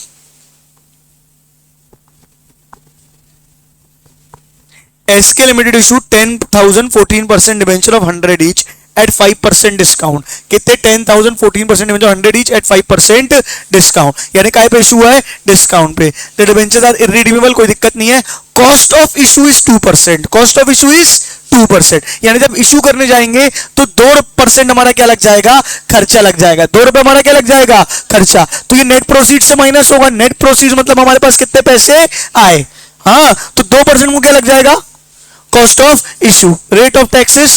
Speaker 1: SK limited issued 10,000 14% debenture of 100 each at 5% discount. कितने? 10,000 14% डिबेंचर 100 ईच एट 5% डिस्काउंट, यानी काय पे इशू है? डिस्काउंट पे। द डिबेंचर्स आर इररिडीमेबल, कोई दिक्कत नहीं है। Cost of issue is 2%, cost of issue is 2%, यानी जब इशू करने जाएंगे तो 2% हमारा क्या लग जाएगा? खर्चा लग जाएगा। 2 रुपए हमारा क्या लग जाएगा? खर्चा। तो ये नेट प्रोसीड से माइनस होगा, नेट प्रोसीड मतलब हमारे पास कितने पैसे आए, हाँ, तो 2% को क्या लग जाएगा? Cost of issue. Rate of taxes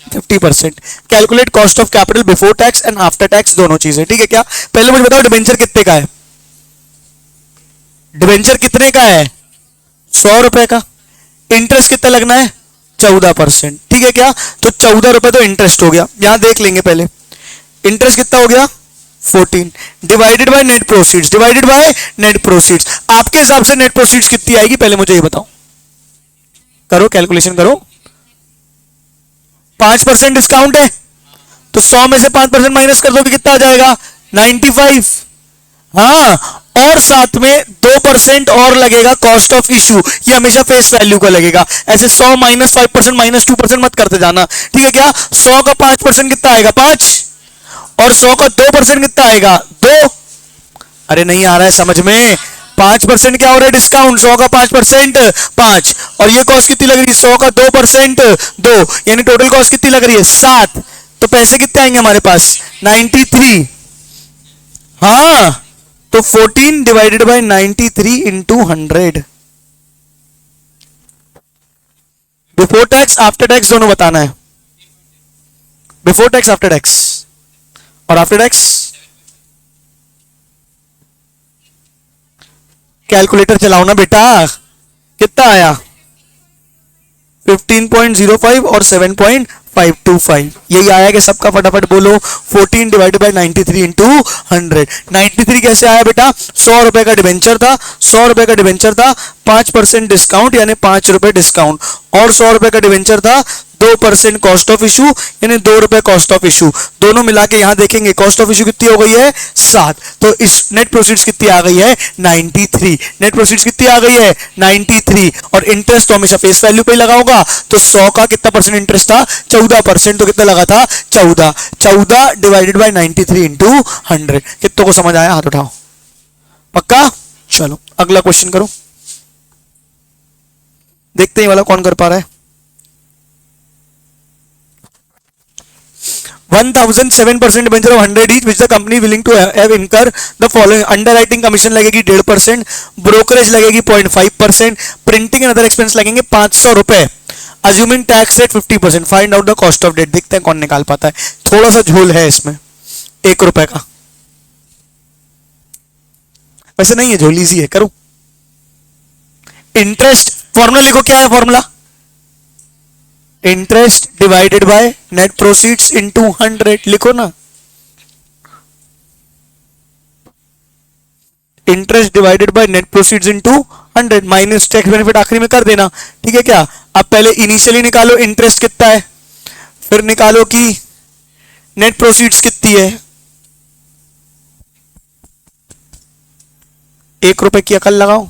Speaker 1: 50%। Calculate cost of capital before tax and after tax, दोनों चीजें, ठीक है क्या? पहले मुझे बताओ डिबेंचर कितने का है? डिबेंचर कितने का है? 100 रुपए का। इंटरेस्ट कितना लगना है? 14%, ठीक है क्या? तो 14 रुपए तो इंटरेस्ट हो गया, यहां देख लेंगे पहले इंटरेस्ट कितना हो गया? 14 divided by net proceeds, divided by net proceeds. आपके हिसाब से नेट प्रोसीड्स कितनी आएगी पहले मुझे ये बताओ, करो कैलकुलेशन करो। 5% डिस्काउंट है तो 100 में से 5% माइनस कर दोगे, कितना आ जाएगा? 95। हाँ, और साथ में 2% और लगेगा कॉस्ट ऑफ इशू, ये हमेशा फेस वैल्यू का लगेगा, ऐसे 100 माइनस 5% माइनस 2% मत करते जाना, ठीक है क्या? 100 का 5% कितना आएगा? 5, और 100 का 2% कितना आएगा? 2। अरे नहीं आ रहा है समझ में? 5% क्या हो रहा है? डिस्काउंट। 100 का 5% 5, और ये कॉस्ट कितनी लग रही है? 100 का 2% 2, यानी टोटल कॉस्ट कितनी लग रही है? 7। तो पैसे कितने आएंगे हमारे पास? 93। हाँ, तो 14 divided by 93 into 100। Before tax after tax दोनों बताना है, बिफोर टैक्स आफ्टर टैक्स, और आफ्टर टैक्स कैलकुलेटर चलाओ ना बेटा। कितना आया? 15.05 और 7.525, यही आया कि सबका? फटाफट बोलो। 14 डिवाइडेड बाय 93 इंटू 100। 93 कैसे आया बेटा? 100 रुपए का डिबेंचर था, 100 रुपए का डिबेंचर था, 5% डिस्काउंट यानी 5 रुपए डिस्काउंट, और 100 रुपए का डिबेंचर था, 2% कॉस्ट ऑफ इशू यानी 2 रुपए कॉस्ट ऑफ इशू, दोनों मिला के यहां देखेंगे कॉस्ट ऑफ इशू कितनी हो गई है? 7। तो इस नेट प्रोसीड्स कितनी आ गई है? 93। नेट प्रोसीड्स कितनी आ गई है? 93। और इंटरेस्ट तो हमेशा फेस वैल्यू पे ही लगा होगा, तो 100 का कितना परसेंट इंटरेस्ट था? 14%, तो कितना लगा था? 14। 14 डिवाइडेड बाय 93 इंटू 100। कितनों को समझ आया? हाथ उठाओ। पक्का? चलो अगला क्वेश्चन करो, देखते हैं वाला कौन कर पा रहा है। 1007% debenture of 100 each which the company willing to have incur the following: underwriting commission लगेगी 1.5%, ब्रोकरेज लगेगी 0.5%, प्रिंटिंग एंड अदर एक्सपेंस लगेंगे 500 रुपए, assuming tax rate 50%, find out the cost of debt. देखते हैं कौन निकाल पाता है, थोड़ा सा झोल है इसमें। 1 रुपए का। वैसे नहीं है, झोली इजी है, करूं? इंटरेस्ट फॉर्मूला लिखो, क्या है formula? Interest divided by net proceeds into 100, लिखो ना। Interest divided by net proceeds into 100 minus tax benefit आखिरी में कर देना, ठीक है क्या? अब पहले इनिशियली निकालो इंटरेस्ट कितना है, फिर निकालो कि नेट प्रोसीड्स कितनी है। 1 रुपए की अकल लगाओ।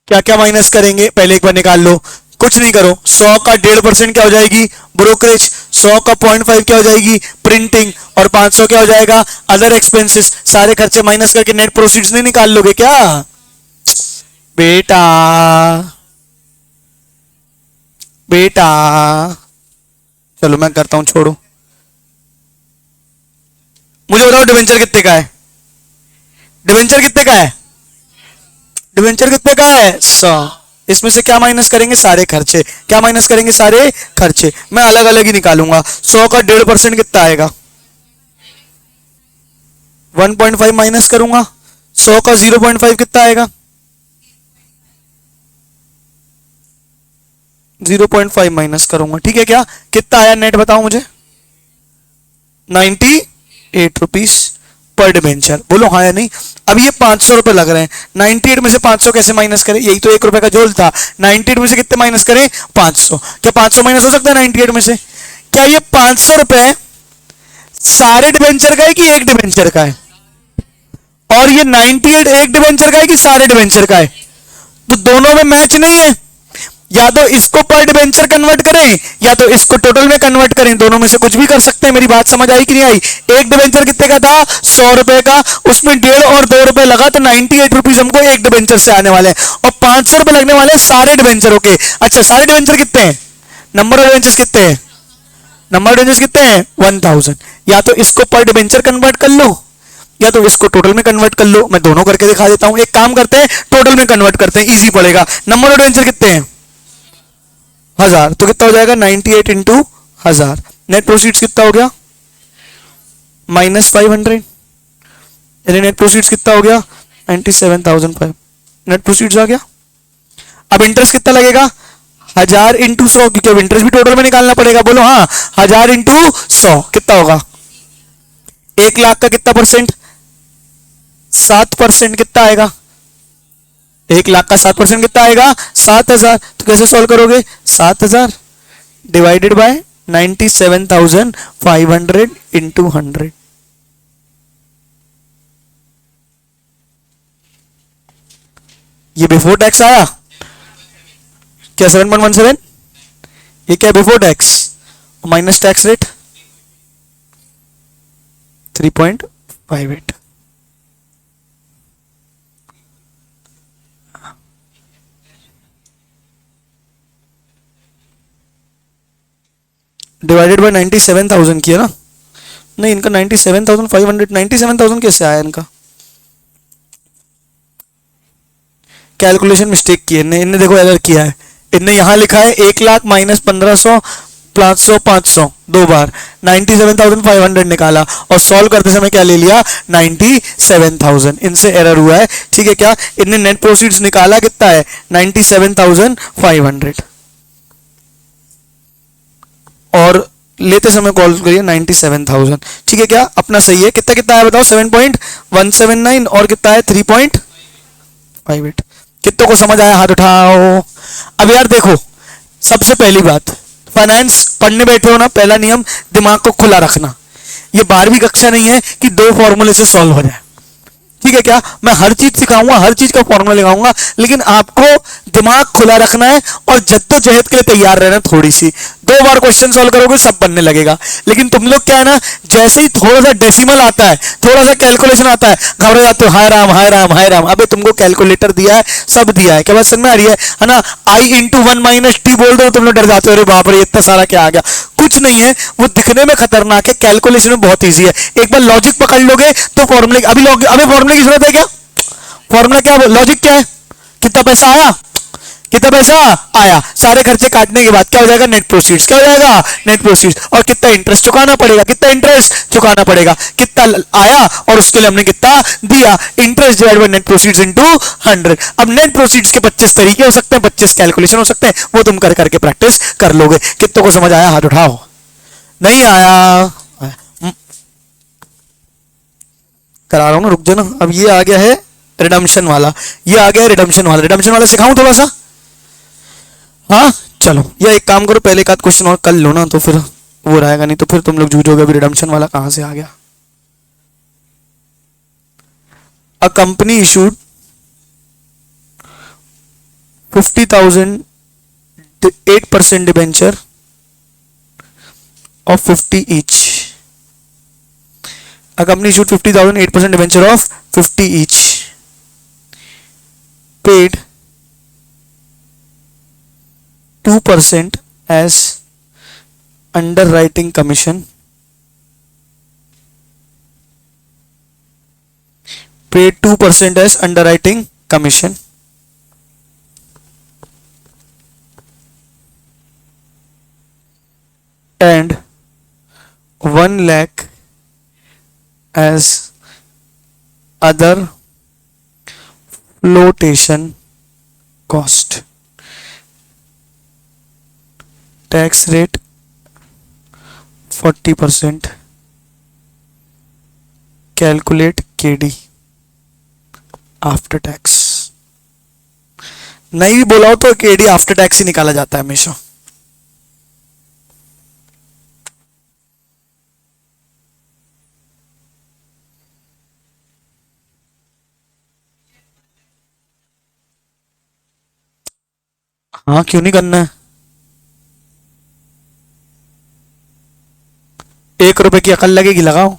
Speaker 1: क्या क्या माइनस करेंगे पहले एक बार निकाल लो। कुछ नहीं करो, 100 का 1.5% क्या हो जाएगी? ब्रोकरेज। 100 का 0.5 क्या हो जाएगी? प्रिंटिंग। और 500 क्या हो जाएगा? Other expenses. सारे खर्चे माइनस करके नेट प्रोसीड्स नहीं निकाल लोगे क्या बेटा? बेटा चलो मैं करता हूं, छोड़ो। मुझे बताओ डिवेंचर कितने का है? डिवेंचर कितने का है? डिवेंचर कितने का है? 100। इसमें से क्या माइनस करेंगे? सारे खर्चे। क्या माइनस करेंगे? सारे खर्चे। मैं अलग अलग ही निकालूंगा। 100 का 1.5% कितना आएगा? 1.5 माइनस करूंगा। 100 का 0.5 कितना आएगा? 0.5 माइनस करूंगा, ठीक है क्या? कितना आया नेट बताओ मुझे? 98 रुपीज पर डिवेंचर। बोलो हाँ या नहीं? अब ये 500 रुपए लग रहे हैं। 98 में से 500 कैसे माइनस करें? यही तो 1 रुपए का जोल था। 98 में से कितने माइनस करें? 500। क्या 500 माइनस हो सकता है 98 में से? क्या ये 500 रुपए सारे डिवेंचर का है कि एक डिवेंचर का है? और ये 98 एक डिवेंचर का है कि सारे डिवेंचर का है? तो दोनों में मैच नहीं है। या तो इसको पर डिवेंचर कन्वर्ट करें या तो इसको टोटल में कन्वर्ट करें, दोनों में से कुछ भी कर सकते हैं। मेरी बात समझ आई कि नहीं आई? एक डिवेंचर कितने का था? 100 रुपए का। उसमें 1.5 और 2 रुपए लगा तो 98 रुपीज हमको एक डिवेंचर से आने वाले हैं, और 500 रुपए लगने वाले हैं सारे डिवेंचरों के। अच्छा, सारे डिवेंचर कितने हैं? नंबर ऑफ डिवेंचर्स कितने हैं? नंबर ऑफ डिवेंचर्स कितने हैं? 1000। या तो इसको पर डिवेंचर कन्वर्ट कर लो या तो इसको टोटल में कन्वर्ट कर लो। मैं दोनों करके दिखा देता हूं। एक काम करते हैं, टोटल में कन्वर्ट करते हैं, इजी पड़ेगा। नंबर ऑफ डिवेंचर कितने हैं? 1000। तो कितना हो जाएगा? 98 इंटू 1000। नेट प्रोसीड्स कितना हो गया? -500। यानी नेट प्रोसीड्स कितना हो गया? 97,500। नेट प्रोसीड्स आ गया। अब इंटरेस्ट कितना लगेगा? 1000 इंटू 100, क्योंकि अब इंटरेस्ट भी टोटल में निकालना पड़ेगा। बोलो हाँ। 1000 इंटू 100 कितना होगा? 1,00,000 का कितना परसेंट? 7% कितना आएगा? 1,00,000 का 7% कितना आएगा? 7,000। तो कैसे सॉल्व करोगे? 7,000 डिवाइडेड बाय 97,500 इंटू 100। ये बिफोर टैक्स आया क्या? 7.17। ये क्या? Before tax. Minus tax rate 3.58। Divided by 97,000 किया ना? नहीं, इनका 97,500। 97,000 कैसे आया इनका? कैलकुलेशन मिस्टेक की है इनने देखो, एरर किया है। इनने यहां लिखा है 1,00,000 माइनस 1,500 500 500 दो बार 97,500 निकाला, और सॉल्व करते समय क्या ले लिया? 97,000। इनसे एरर हुआ है, ठीक है क्या? इनने नेट प्रोसीड्स निकाला कितना है? 97,500, और लेते समय कॉल करिए 97,000, ठीक है क्या? अपना सही है। कितना कितना है बताओ? 7.179 और कितना है? 3.58। कितनों को समझ आया? हाथ उठाओ। अब यार देखो, सबसे पहली बात, फाइनेंस पढ़ने बैठे हो ना, पहला नियम दिमाग को खुला रखना। ये 12वीं कक्षा नहीं है कि 2 फॉर्मूले से सॉल्व हो जाए, ठीक है क्या? मैं हर चीज सिखाऊंगा, हर चीज का फॉर्मूला लगाऊंगा, लेकिन आपको दिमाग खुला रखना है और जद्दोजहद के लिए तैयार रहना। थोड़ी सी 2 बार क्वेश्चन सॉल्व करोगे सब बनने लगेगा। लेकिन तुम लोग क्या है ना, जैसे ही थोड़ा सा डेसिमल आता है, थोड़ा सा कैलकुलेशन आता है, घबरा जाते हो, हाय राम हाय राम हाय राम। अबे तुमको कैलकुलेटर दिया है, सब दिया है, क्या बात समझ में आ रही है ना। I/1 - T बोल दो तुम लोग डर जाते हो, अरे बाप रे इतना सारा क्या आ गया। कुछ नहीं है, वो दिखने में खतरनाक है, कैलकुलेशन में बहुत ईजी है। एक बार लॉजिक पकड़ लोगे तो फॉर्मूले, अभी फॉर्मूले की जरूरत है क्या? फॉर्मूला क्या, लॉजिक क्या है? कितना पैसा आया, कितना पैसा आया, सारे खर्चे काटने के बाद क्या हो जाएगा, नेट प्रोसीड्स। क्या हो जाएगा, नेट प्रोसीड्स। और कितना इंटरेस्ट चुकाना पड़ेगा, कितना इंटरेस्ट चुकाना पड़ेगा, कितना आया और उसके लिए हमने कितना दिया, interest divide by net proceeds into 100। अब नेट प्रोसीड्स के 25 तरीके हो सकते हैं, 25 कैलकुलेशन हो सकते हैं, वो तुम कर करके प्रैक्टिस कर लोगे। कितनों को समझ आया, हाथ उठाओ। नहीं आया, करा रहा हूं ना, रुक जाओ ना। अब ये आ गया है रिडम्पशन वाला, ये आ गया है रिडम्पशन वाला। रिडम्पशन वाला सिखाऊं थोड़ा सा? हाँ चलो, या एक काम करो, पहले एक आध क्वेश्चन और कर लो ना, तो फिर वो रहेगा, नहीं तो फिर तुम लोग जूझोगे अभी रिडम्पशन वाला कहां से आ गया। A company issued 50,000 8% debenture of 50 each. A company issued 50,000 8% debenture of 50 each. Paid 2% as underwriting commission. Paid 2% as underwriting commission. And 1 lakh as other flotation cost. Tax rate 40%. Calculate KD after tax. नहीं भी बोला हो तो KD after tax ही निकाला जाता है हमेशा। हाँ क्यों नहीं करना है, 1 रुपए की अकल लगेगी, लगाओ।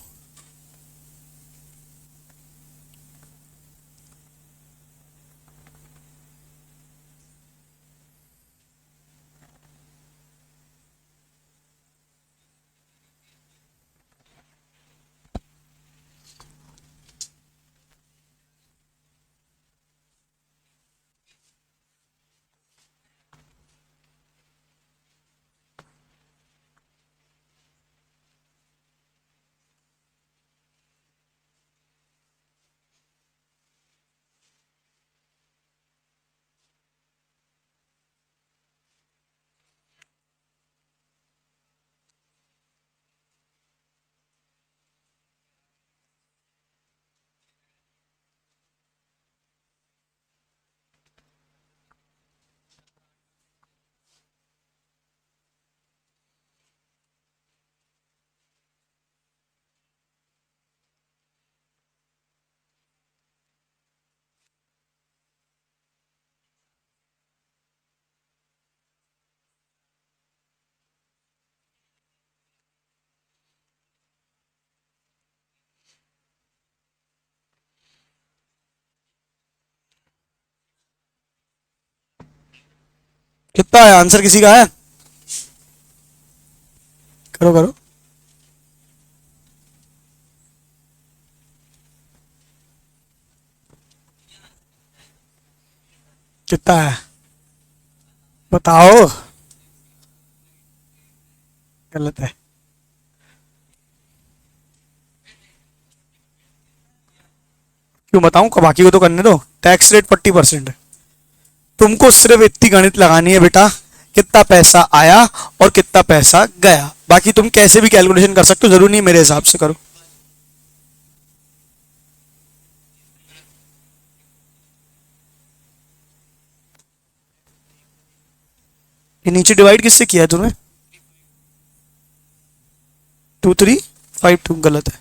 Speaker 1: कितना है आंसर, किसी का है? करो करो। कितना है बताओ। गलत है। क्यों बताऊं, बाकी को तो करने दो। Tax rate 40%। तुमको सिर्फ इतनी गणित लगानी है बेटा, कितना पैसा आया और कितना पैसा गया, बाकी तुम कैसे भी कैलकुलेशन कर सकते हो, जरूरी नहीं मेरे हिसाब से करो। ये नीचे डिवाइड किससे किया है तूने? 2352 गलत है।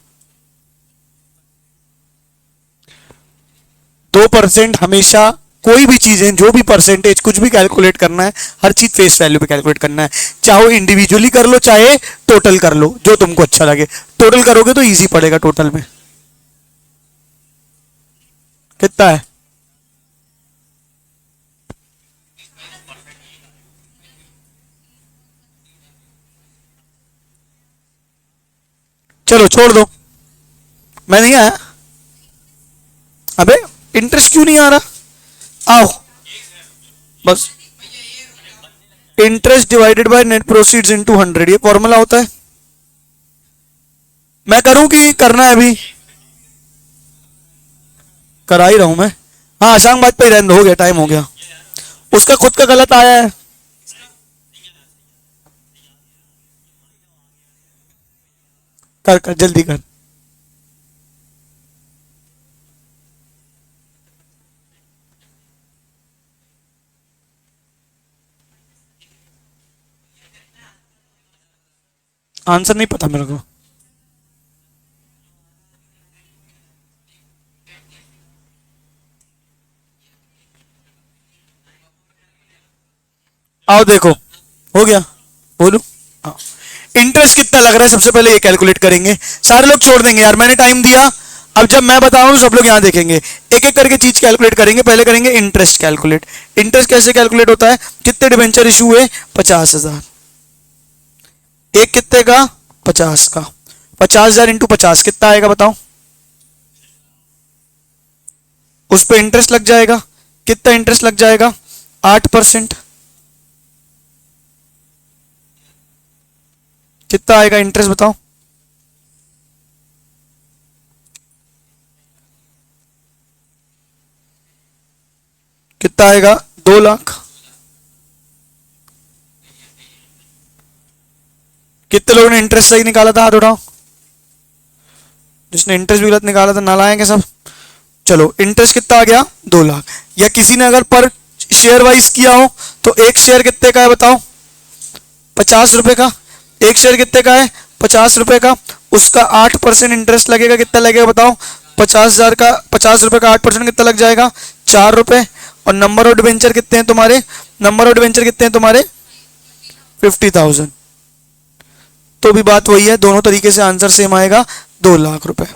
Speaker 1: 2% हमेशा कोई भी चीज है, जो भी परसेंटेज कुछ भी कैलकुलेट करना है, हर चीज फेस वैल्यू पे कैलकुलेट करना है। चाहे इंडिविजुअली कर लो चाहे टोटल कर लो, जो तुमको अच्छा लगे। टोटल करोगे तो इजी पड़ेगा टोटल में। कितना है? चलो छोड़ दो, मैं नहीं आया। अबे इंटरेस्ट क्यों नहीं आ रहा? आओ बस। Interest divided by net proceeds into 100, ये फॉर्मूला होता है। मैं करूं कि करना है अभी? करा ही रहा हूं मैं। हाँ आसान बात पे ही रहने दो, हो गया, टाइम हो गया। उसका खुद का गलत आया है। कर कर जल्दी कर। आंसर नहीं पता मेरे को। आओ देखो, हो गया, बोलो। हाँ। इंटरेस्ट कितना लग रहा है सबसे पहले ये कैलकुलेट करेंगे। सारे लोग छोड़ देंगे यार, मैंने टाइम दिया। अब जब मैं बता रहा हूँ सब लोग यहाँ देखेंगे, एक एक करके चीज कैलकुलेट करेंगे। पहले करेंगे इंटरेस्ट कैलकुलेट। इंटरेस्ट कैसे कैलकुलेट होता है? कितने डिबेंचर इशू हुए? 50,000। एक कितने का? 50 का। 50,000 इंटू 50 कितना आएगा बताओ? उस पर इंटरेस्ट लग जाएगा। कितना इंटरेस्ट लग जाएगा? 8%। कितना आएगा इंटरेस्ट बताओ? कितना आएगा? 2 लाख। कितने लोगों ने इंटरेस्ट सही निकाला था? हाथ उठाओ। जिसने इंटरेस्ट भी गलत निकाला था नालायक है सब। चलो इंटरेस्ट कितना आ गया? 2 लाख। या किसी ने अगर पर शेयर वाइज किया हो तो एक शेयर कितने का है बताओ? 50 रुपए का। एक शेयर कितने का है? 50 रुपए का। उसका 8% इंटरेस्ट लगेगा। कितना लगेगा बताओ? 50,000 का 50 रुपए का 8% कितना लग जाएगा? 4 रुपए। और नंबर ऑफ डिवेंचर कितने हैं तुम्हारे? नंबर ऑफ डिवेंचर कितने हैं तुम्हारे? 50,000। तो भी बात वही है, दोनों तरीके से आंसर सेम आएगा, 2 लाख रुपए।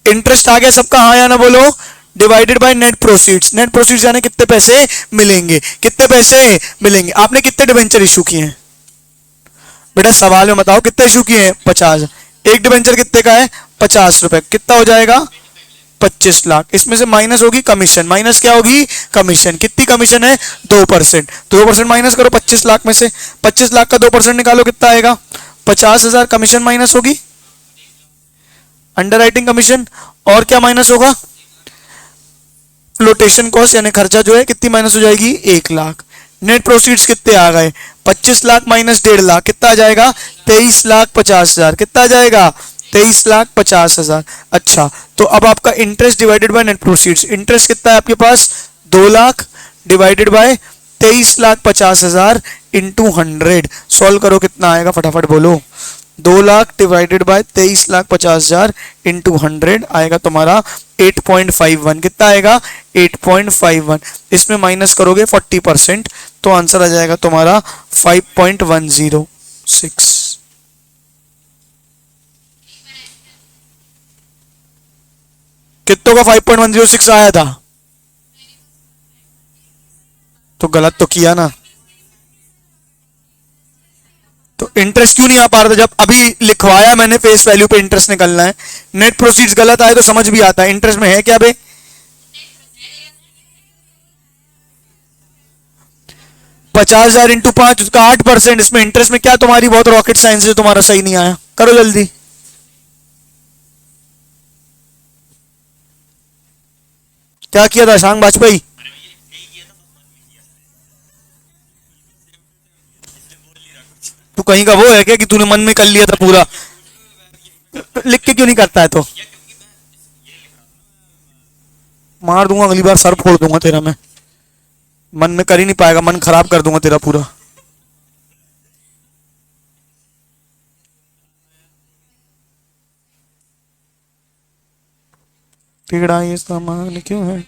Speaker 1: इंटरेस्ट आ गया सबका, हाँ या ना बोलो? Divided by net proceeds. Net proceeds यानी कितने पैसे मिलेंगे? कितने पैसे मिलेंगे? आपने कितने डिवेंचर इशू किए हैं बेटा? सवाल में बताओ कितने इशू किए हैं? 50। एक डिवेंचर कितने का है? 50 रुपए। कितना हो जाएगा? 25 लाख। इसमें से माइनस होगी कमीशन। माइनस क्या होगी? कमीशन। कितनी कमीशन है? 2%। 2% माइनस करो 25 लाख में से। 25 लाख का 2% निकालो, कितना आएगा? 50,000 कमीशन माइनस होगी, अंडर राइटिंग कमीशन। और क्या माइनस होगा? फ्लोटेशन कॉस्ट यानी खर्चा जो है, कितनी माइनस हो जाएगी? 1 लाख। नेट प्रोसीड्स कितने आ गए? 25 लाख माइनस 1.5 लाख, कितना आ जाएगा? 23,50,000। कितना आ जाएगा? 23,50,000। अच्छा, तो अब आपका interest divided by net proceeds. Interest कितना है आपके पास? 2 lakh divided by 23,50,000 into 100। Solve करो, कितना आएगा फटाफट बोलो। 2 लाख डिवाइडेड बाय 23,50,000 इंटू 100 आएगा तुम्हारा 8.51। कितना आएगा? 8.51। इसमें माइनस करोगे 40%, तो आंसर आ जाएगा तुम्हारा 5.106। कितनों का 5.106 आया था? तो गलत तो किया ना। तो इंटरेस्ट क्यों नहीं आ पा रहा था जब अभी लिखवाया मैंने? फेस वैल्यू पे इंटरेस्ट निकलना है। नेट प्रोसीड्स गलत आए तो समझ भी आता है, इंटरेस्ट में है क्या बे? 50,000 इंटू 5, उसका 8%। इसमें इंटरेस्ट में क्या तुम्हारी बहुत रॉकेट साइंस है, तुम्हारा सही नहीं आया। करो जल्दी। क्या किया था शांग बाजपेयी? तू कहीं का वो है क्या कि तूने मन में कर लिया था पूरा? लिख के क्यों नहीं करता है तो? मार दूंगा अगली बार, सर फोड़ दूंगा तेरा मैं। मन में कर ही नहीं पाएगा, मन खराब कर दूंगा तेरा पूरा। टेढ़ा ये सामान क्यों है?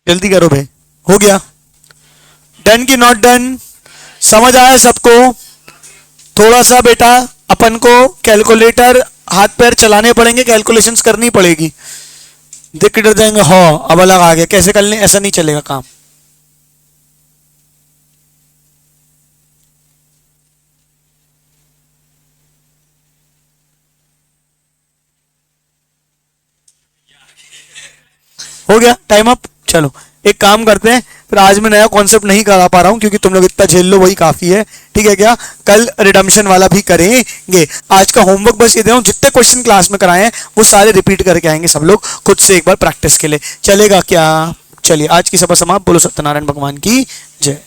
Speaker 1: जल्दी करो भाई, हो गया? डन की नॉट डन? समझ आया सबको? थोड़ा सा बेटा अपन को कैलकुलेटर हाथ पैर चलाने पड़ेंगे, कैलकुलेशंस करनी पड़ेगी। देख के डर जाएंगे, हाँ अब अलग आ गया, कैसे कर लें, ऐसा नहीं चलेगा काम। हो गया टाइम अप। चलो एक काम करते हैं, फिर आज मैं नया कॉन्सेप्ट नहीं करा पा रहा हूं क्योंकि तुम लोग इतना झेल लो वही काफी है, ठीक है क्या? कल रिडम्पशन वाला भी करेंगे। आज का होमवर्क बस ये दे रहा हूं, जितने क्वेश्चन क्लास में कराए हैं वो सारे रिपीट करके आएंगे सब लोग खुद से एक बार प्रैक्टिस के लिए, चलेगा क्या? चलिए आज की सभा समाप्त। बोलो सत्यनारायण भगवान की जय।